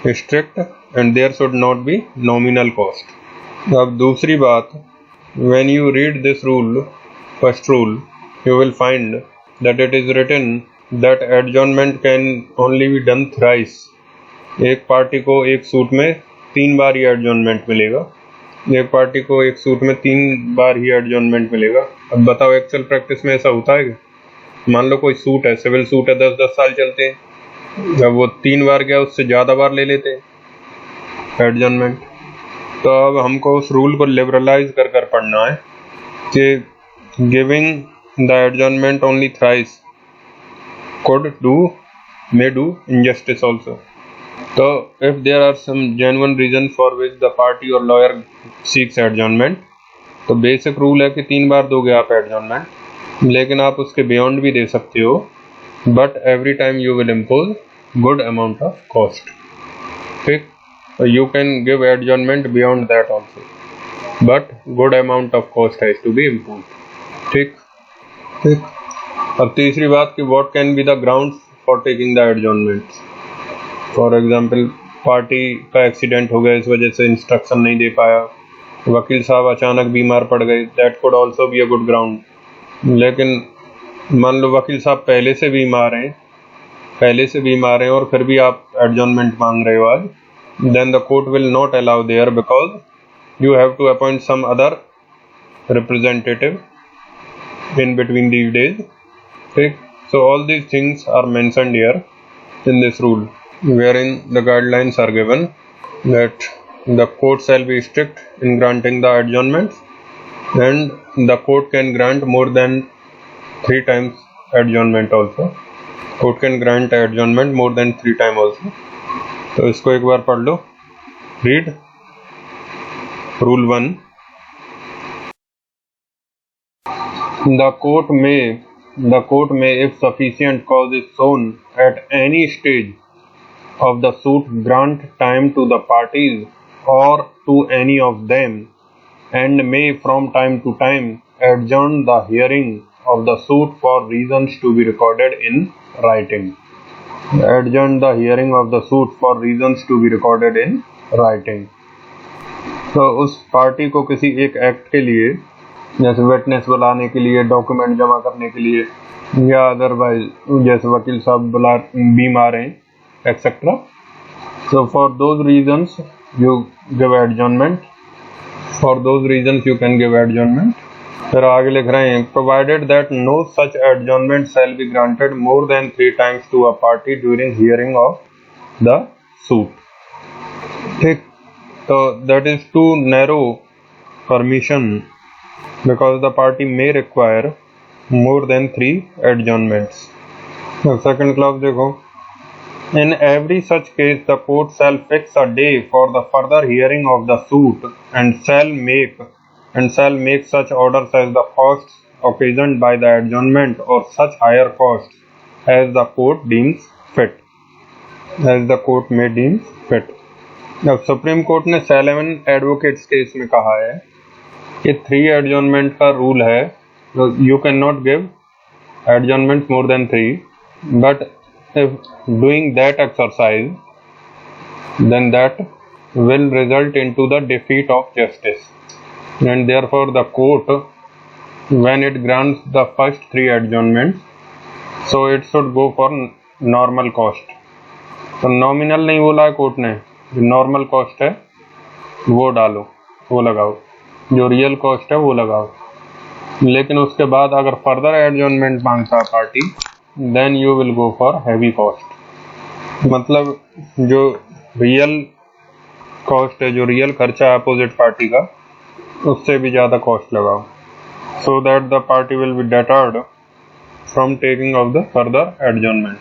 S1: strict, and there should not be nominal cost. अब दूसरी बात, when you read this rule, first rule, you will find that it is written that adjournment can only be done thrice. एक party को एक suit में 3 बार ही adjournment मिलेगा, एक party को एक सूट में 3 बार ही एडजॉर्नमेंट मिलेगा। अब बताओ एक्चुअल प्रैक्टिस में ऐसा होता है क्या? मान लो कोई सूट है, सिविल सूट है, 10-10 साल चलते हैं, जब वो 3 बार गया उससे ज़्यादा बार ले लेते हैं एडजॉर्नमेंट। तो अब हमको उस रूल को लिबरलाइज कर कर पढ़ना है कि giving the adjournment only thrice may do injustice also. So if there are some genuine reason for which the party or lawyer seeks adjournment, तो बेसिक रूल है कि 3 बार दोगे आप एडजॉर्नमेंट, लेकिन आप उसके बियॉन्ड भी दे सकते हो, but every time you will impose good amount of cost. ठीक, you can give adjournment beyond that also, but good amount of cost has to be impose. ठीक ठीक। अब तीसरी बात कि what can be the grounds for taking the adjournment. For example, party का accident हो गया, इस वजह से इंस्ट्रक्शन नहीं दे पाया, वकील साहब अचानक बीमार पड़ गए, that could also be a good ground. लेकिन मान लो वकील साहब पहले से बीमार हैं और फिर भी आप एडजॉर्नमेंट मांग रहे हो आज, then the court will not allow there because you have to appoint some other representative in between these days. Okay? So all these things are mentioned here in this rule, wherein the guidelines are given that the court shall be strict in granting the adjournments, and the court can grant more than 3 times adjournment also. Court can grant adjournment more than 3 times also. तो इसको एक बार पढ़ लो। Read Rule 1. The court may, if sufficient cause is shown at any stage of the suit, grant time to the parties or to any of them, and may from time to time adjourn the hearing of the suit for reasons to be recorded in writing. Adjourn the hearing of the suit for reasons to be recorded in writing. तो उस party को किसी एक act के लिए, जैसे witness बुलाने के लिए, डॉक्यूमेंट जमा करने के लिए, या अदरवाइज जैसे वकील साहब बीमार हैं etcetera, so for those reasons you give adjournment, for those reasons you can give adjournment. फिर आगे लिख रहे हैं, provided that no such adjournment shall be granted more than 3 times to a party during hearing of the suit. ठीक, तो that is to narrow permission because the party may require more than 3 adjournments. Second clause देखो, in every such case the court shall fix a day for the further hearing of the suit and shall make such orders as the costs occasioned by the adjournment or such higher costs as the court deems fit, as the court may deem fit. अब supreme court ने Salem advocates case में कहा है कि 3 adjournment का rule है, you can not give adjournment more than 3, but if doing that exercise then that will result into the defeat of justice, and therefore the court when it grants the first 3 adjournments, so it should go for normal cost. तो नॉमिनल नहीं बोला है court ने, normal cost है वो डालो, वो लगाओ, जो रियल कॉस्ट है वो लगाओ। लेकिन उसके बाद अगर फर्दर एडजॉर्नमेंट मांगता है party, then you will go for heavy cost. मतलब जो रियल कॉस्ट है, जो रियल खर्चा है अपोजिट पार्टी का, उससे भी ज़्यादा कॉस्ट लगाओ, so that the party will be deterred from taking of the further adjournment.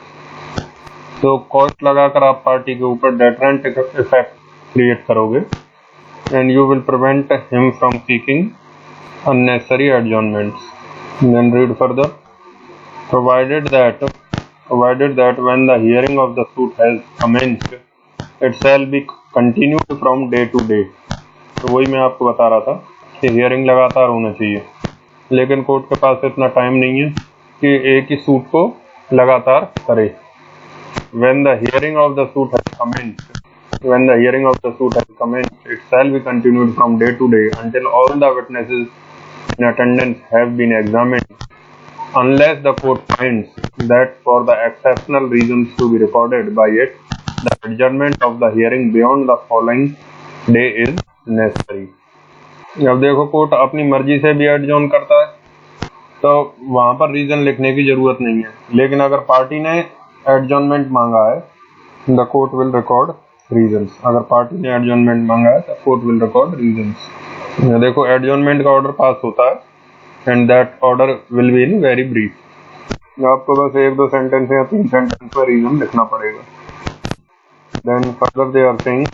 S1: तो कॉस्ट लगाकर आप पार्टी के ऊपर डेटरेंट इफेक्ट क्रिएट करोगे, and you will prevent him from seeking unnecessary adjournments. Then read further. Provided that when the hearing of the suit has commenced, it shall be continued from day to day. तो वही मैं आपको बता रहा था कि hearing लगातार होना चाहिए, लेकिन कोर्ट के पास इतना टाइम नहीं है कि एक ही सूट को लगातार करे। When the hearing of the suit has commenced, it shall be continued from day to day until all the witnesses in attendance have been examined, unless the court finds that for the exceptional reasons to be recorded by it, the adjournment of the hearing beyond the following day is necessary. अब देखो, court अपनी मर्जी से भी adjourn करता है, तो वहाँ पर रीजन लिखने की जरूरत नहीं है, लेकिन अगर पार्टी ने एडजॉर्नमेंट मांगा है, the court will record reasons. अगर पार्टी ने एडजॉर्नमेंट मांगा है तो कोर्ट विल रिकॉर्ड रीजंस। देखो, एडजॉर्नमेंट का ऑर्डर पास होता है and that order will be in very brief. आपको बस 1-2 सेंटेंस या 3 सेंटेंस पर रीजन लिखना पड़ेगा। Then further they are saying,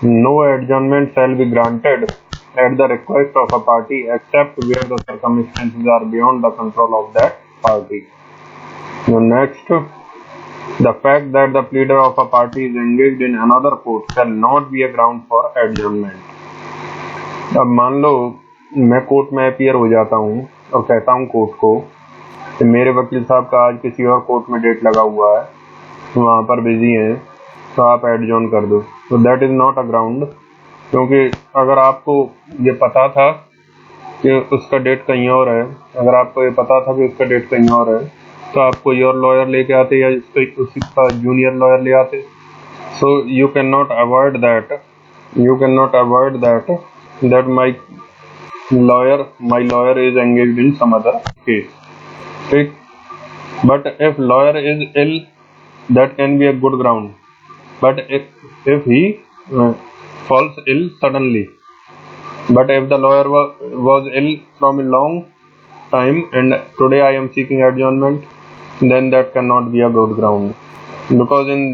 S1: no adjournment shall be granted at the request of a party except where the circumstances are beyond the control of that party. The next, the fact that the pleader of a party is engaged in another court shall not be a ground for adjournment. अब मान लो मैं court में appear हो जाता हूँ और कहता हूँ कोर्ट को कि मेरे वकील साहब का आज किसी और कोर्ट में डेट लगा हुआ है, वहाँ पर बिजी हैं, तो आप एडजॉर्न कर दो, तो that is not a ground. क्योंकि अगर आपको ये पता था कि उसका डेट कहीं और है, अगर आपको ये पता था कि उसका डेट कहीं और है, तो आप कोई और लॉयर लेके आते या उसी का जूनियर लॉयर ले आते। So you can not avoid that that my lawyer is engaged in some other case. ठीक, but if lawyer is ill, that can be a good ground. But if he falls ill suddenly, but if the lawyer was ill from a long time and today I am seeking adjournment, then that cannot be a good ground, because in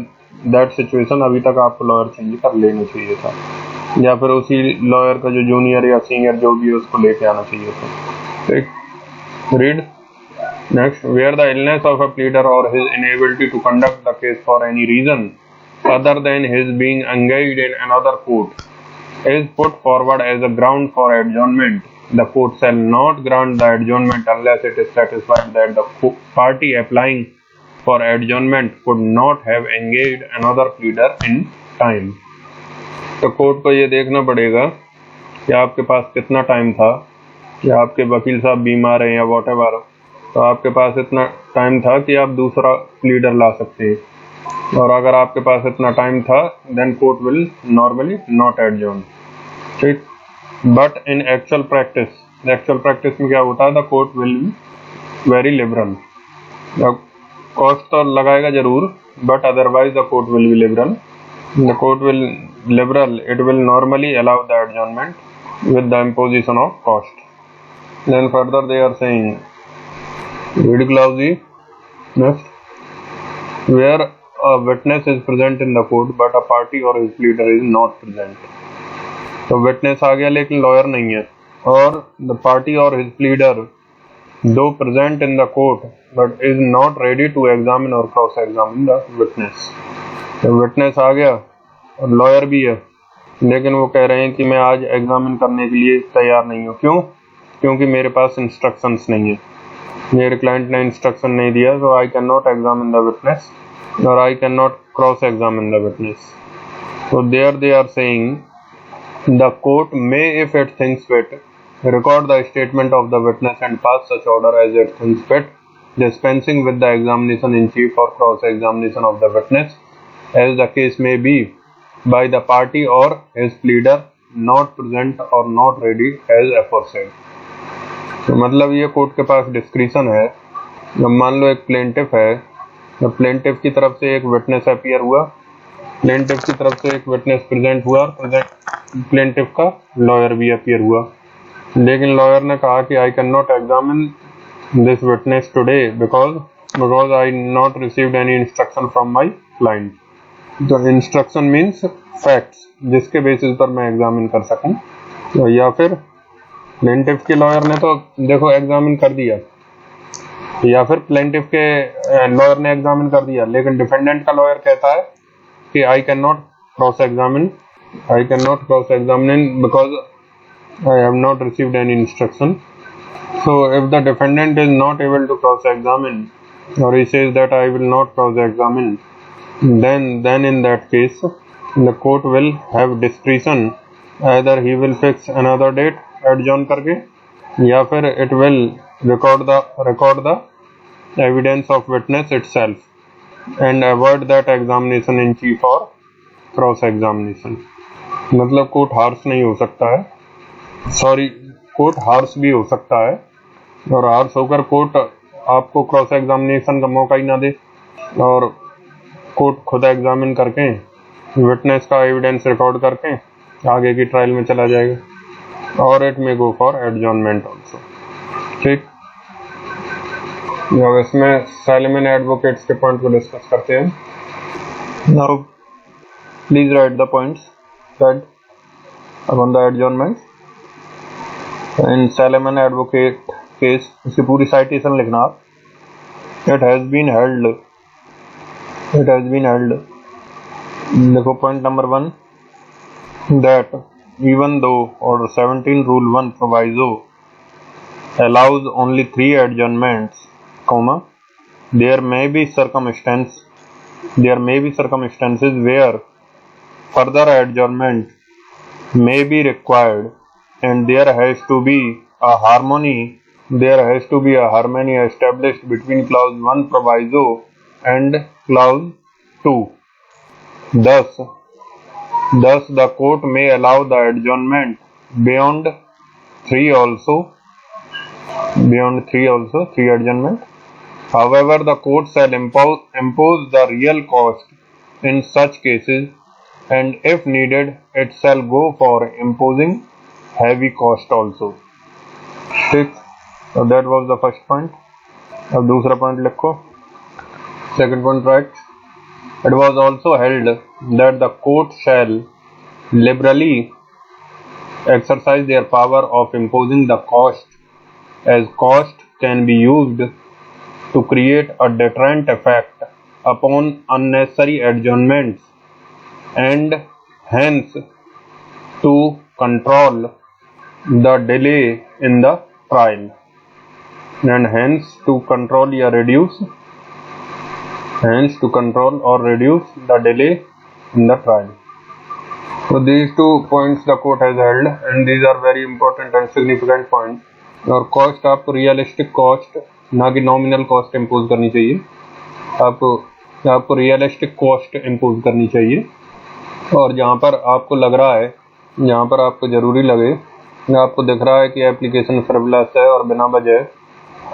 S1: that situation अभी तक आपको lawyer change कर लेना चाहिए था, या फिर उसी लॉयर का जो जूनियर या सीनियर जो भी है उसको लेके आना चाहिए था। ठीक, read next, where the illness of a pleader और his inability to conduct the case for any reason other than his being engaged in another court is put forward as a ground for adjournment, the court shall not grant the adjournment unless it is satisfied that the party applying for adjournment could not have engaged another pleader in time. तो कोर्ट को ये देखना पड़ेगा कि आपके पास कितना time था, कि आपके वकील साहब बीमार हैं या वॉटेवर, तो आपके पास इतना टाइम था कि आप दूसरा प्लीडर ला सकते हैं, और अगर आपके पास इतना टाइम था then court will normally not adjourn. ठीक, बट इन एक्चुअल प्रैक्टिस में क्या होता है, the court will be very liberal. Cost तो लगाएगा जरूर, but otherwise the court will be liberal. The court will it will normally allow the adjournment with the imposition of cost. Then further they are saying, read clause next, where a witness is present in the court but a party or his pleader is not present. तो witness आ गया लेकिन lawyer नहीं है, और the party or his pleader though present in the court but is not ready to examine or cross examine the witness. तो witness आ गया और lawyer भी है, लेकिन वो कह रहे हैं कि मैं आज एग्जामिन करने के लिए तैयार नहीं हूँ। क्यों? क्योंकि मेरे पास इंस्ट्रक्शंस नहीं है, मेरे क्लाइंट ने इंस्ट्रक्शन नहीं दिया, so I cannot examine the witness or I cannot cross examine the witness. So there they are saying the court may, if it thinks fit, record the statement of the witness and pass such order as it thinks fit, dispensing with the examination in chief or cross examination of the witness, as the case may be, by the party or his pleader not present or not ready as aforesaid. तो मतलब ये court के पास discretion है। जब मान लो एक plaintiff है, तो प्लेंटिफ की तरफ से एक विटनेस अपीयर हुआ, प्लेंटिफ की तरफ से एक विटनेस प्रेजेंट हुआ, और प्लेंटिफ का लॉयर भी अपीयर हुआ, लेकिन लॉयर ने कहा कि I can not examine this witness today because I not received any instruction from my client. तो इंस्ट्रक्शन मीन्स फैक्ट्स जिसके बेसिस पर मैं एग्जामिन कर सकूं, तो या फिर प्लेंटिफ के लॉयर ने तो देखो एग्जामिन कर दिया, या फिर प्लेंटिफ के लॉयर ने एग्जामिन कर दिया, लेकिन डिफेंडेंट का लॉयर कहता है कि I can not cross examine because I have not received any instruction. So if the defendant is not able to cross examine और he says that I will not cross examine, then in that case the court will have discretion, either he will fix another date adjourn करके, या फिर it will record the evidence of witness itself and avoid that examination in chief or cross examination। मतलब court harsh नहीं हो सकता है, court harsh भी हो सकता है, और हार्श होकर कोर्ट आपको क्रॉस एग्जामिनेशन का मौका ही ना दे, और कोर्ट खुद एग्जामिन करके विटनेस का एविडेंस रिकॉर्ड करके आगे की ट्रायल में चला जाएगा, और it may go for adjournment also. ठीक, अब इसमें सालिमन एडवोकेट्स के पॉइंट को डिस्कस करते हैं। Now please right the points that on the adjournment. In salmon advocate case, इसकी पूरी साइटेशन लिखना आप। इट हैज बीन हेल्ड, देखो point number 1 that even though Order 17 Rule 1 proviso allows only 3 adjournments, there may be circumstances where further adjournment may be required, and there has to be a harmony established between clause 1 proviso and clause 2. Thus the court may allow the adjournment beyond 3 adjournment. However, the court shall impose the real cost in such cases, and if needed it shall go for imposing heavy cost also. ठीक, so that was the first point. अब दूसरा point लिखो, second point right. It was also held that the court shall liberally exercise their power of imposing the cost, as cost can be used to create a deterrent effect upon unnecessary adjournments, and hence to control the delay in the trial, and hence to control or reduce the delay in the trial. So these 2 points the court has held, and these are very important and significant points. और cost आपको realistic cost, ना कि nominal cost impose करनी चाहिए, आपको realistic cost impose करनी चाहिए। और जहाँ पर आपको लग रहा है, जहाँ पर आपको ज़रूरी लगे, आपको दिख रहा है कि एप्लीकेशन फ्रिवलस है और बिना वजह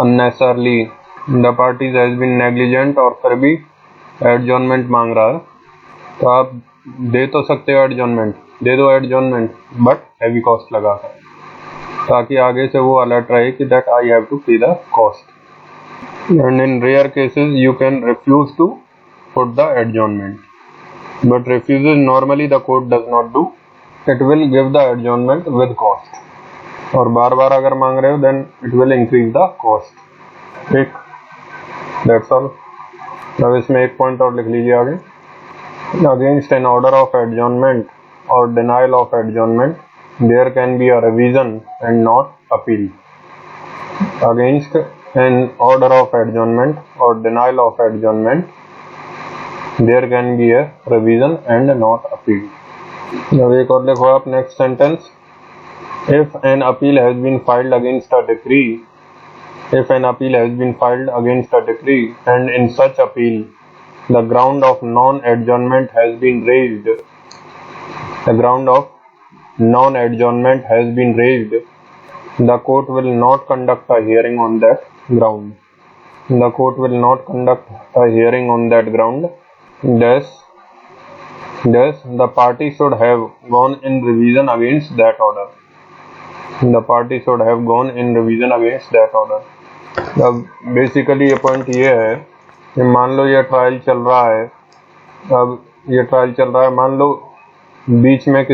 S1: unnecessarily the parties has been negligent, और फिर भी एडजॉर्नमेंट मांग रहा है, तो आप दे तो सकते हो एडजॉर्नमेंट, दे दो एडजॉर्नमेंट, बट हैवी कॉस्ट लगा कर, ताकि आगे से वो अलर्ट रहे कि that I have to pay the cost. And in rare cases you can refuse to put the adjournment, but refuses normally the court does not do, it will give the adjournment with cost. और बार बार अगर मांग रहे हो then it will increase the cost. ठीक, that's all. अब इसमें एक पॉइंट और लिख लीजिए आगे. Against an order of adjournment और denial of adjournment there can be a revision and not appeal. Against an order of adjournment or denial of adjournment there can be a revision and not appeal. अब एक और लिखो आप next sentence. If an appeal has been filed against a decree, and in such appeal the ground of non-adjournment has been raised, the court will not conduct a hearing on that ground. Thus, the party should have gone in revision against that order. अब basically ये point ये है कि मान लो ये trial चल रहा है, मान लो बीच में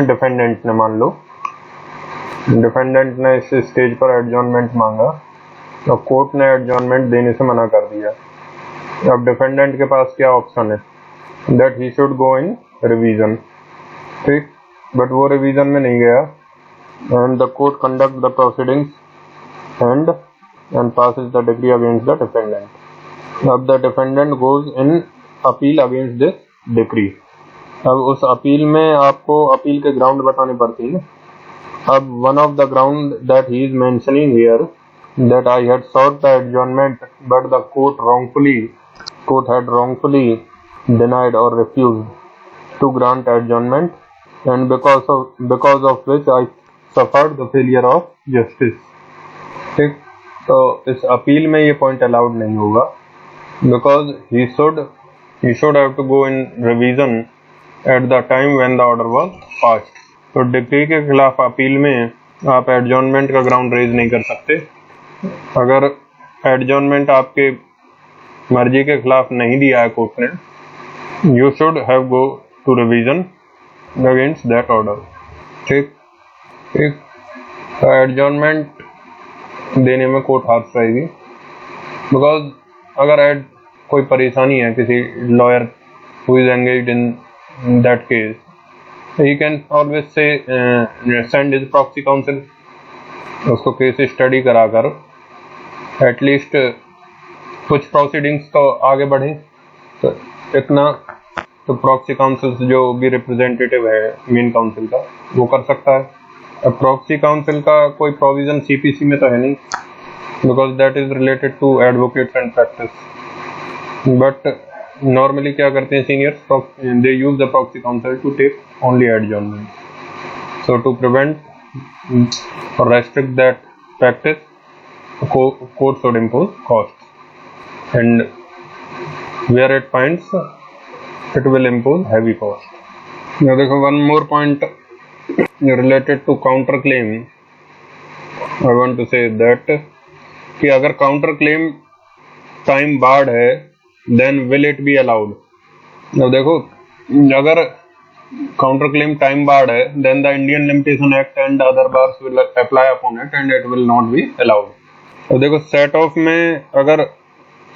S1: डिफेंडेंट ने इस स्टेज पर एडजॉर्नमेंट मांगा और कोर्ट ने एडजॉर्नमेंट देने से मना कर दिया. अब डिफेंडेंट के पास क्या ऑप्शन है, that he should go in revision. ठीक, बट वो रिवीजन में नहीं गया, and the court conduct the proceedings and passes the decree against the defendant. अब the defendant goes in appeal against this decree. अब उस अपील में आपको अपील के ग्राउंड बताने पड़ते हैं. अब one of the ground that he is mentioning here, that I had sought the adjournment but the court had wrongfully denied or refused to grant adjournment, and because of which I suffered the failure of justice. ठीक, तो इस appeal में ये point allowed नहीं होगा, because he should have to go in revision at the time when the order was passed. तो decree के खिलाफ अपील में आप एडजॉर्नमेंट का ग्राउंड रेज नहीं कर सकते. अगर एडजॉर्नमेंट आपके मर्जी के खिलाफ नहीं दिया है कोर्ट ने, you should have go to revision against that order. ठीक. एडजॉर्नमेंट देने में कोर्ट हाथ रहेगी, बिकॉज अगर कोई परेशानी है किसी lawyer who is engaged in that case, he can always say send his proxy council, उसको केस स्टडी कराकर एटलीस्ट कुछ प्रोसीडिंग्स तो आगे बढ़े। तो इतना तो प्रॉक्सी काउंसिल जो भी रिप्रेजेंटेटिव है मेन काउंसिल का वो कर सकता है। अब प्रॉक्सी काउंसिल का कोई प्रोविजन सीपीसी में तो है नहीं, because that is related to advocates and practice. But normally क्या करते हैं seniors, they use the proxy counsel to take only adjournment. So to prevent और restrict that practice, court should impose costs, and where it finds it will impose heavy cost. Now देखो one more point related to counter claim, I want to say that कि अगर counter claim time barred है then will it be allowed? Now देखो अगर counter claim time barred है then the Indian Limitation Act and other bars will apply upon it and it will not be allowed. तो देखो set of में अगर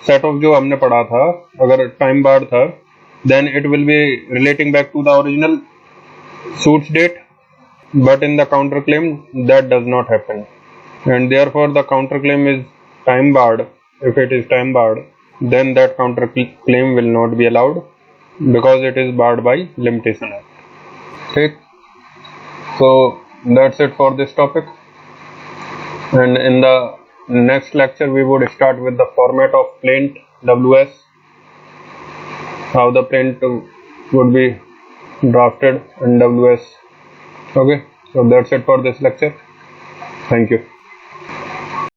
S1: set of जो हमने पढ़ा था अगर टाइम बार्ड था then it will be relating back to the original suits date, but in the counter claim that does not happen and therefore the counter claim is time barred. If it is time barred then that counter claim will not be allowed because it is barred by limitation act. ठीक, so that's it for this topic, and in the next lecture we would start with the format of plaint WS, how the plaint would be drafted in WS. Okay, so that's it for this lecture. Thank you.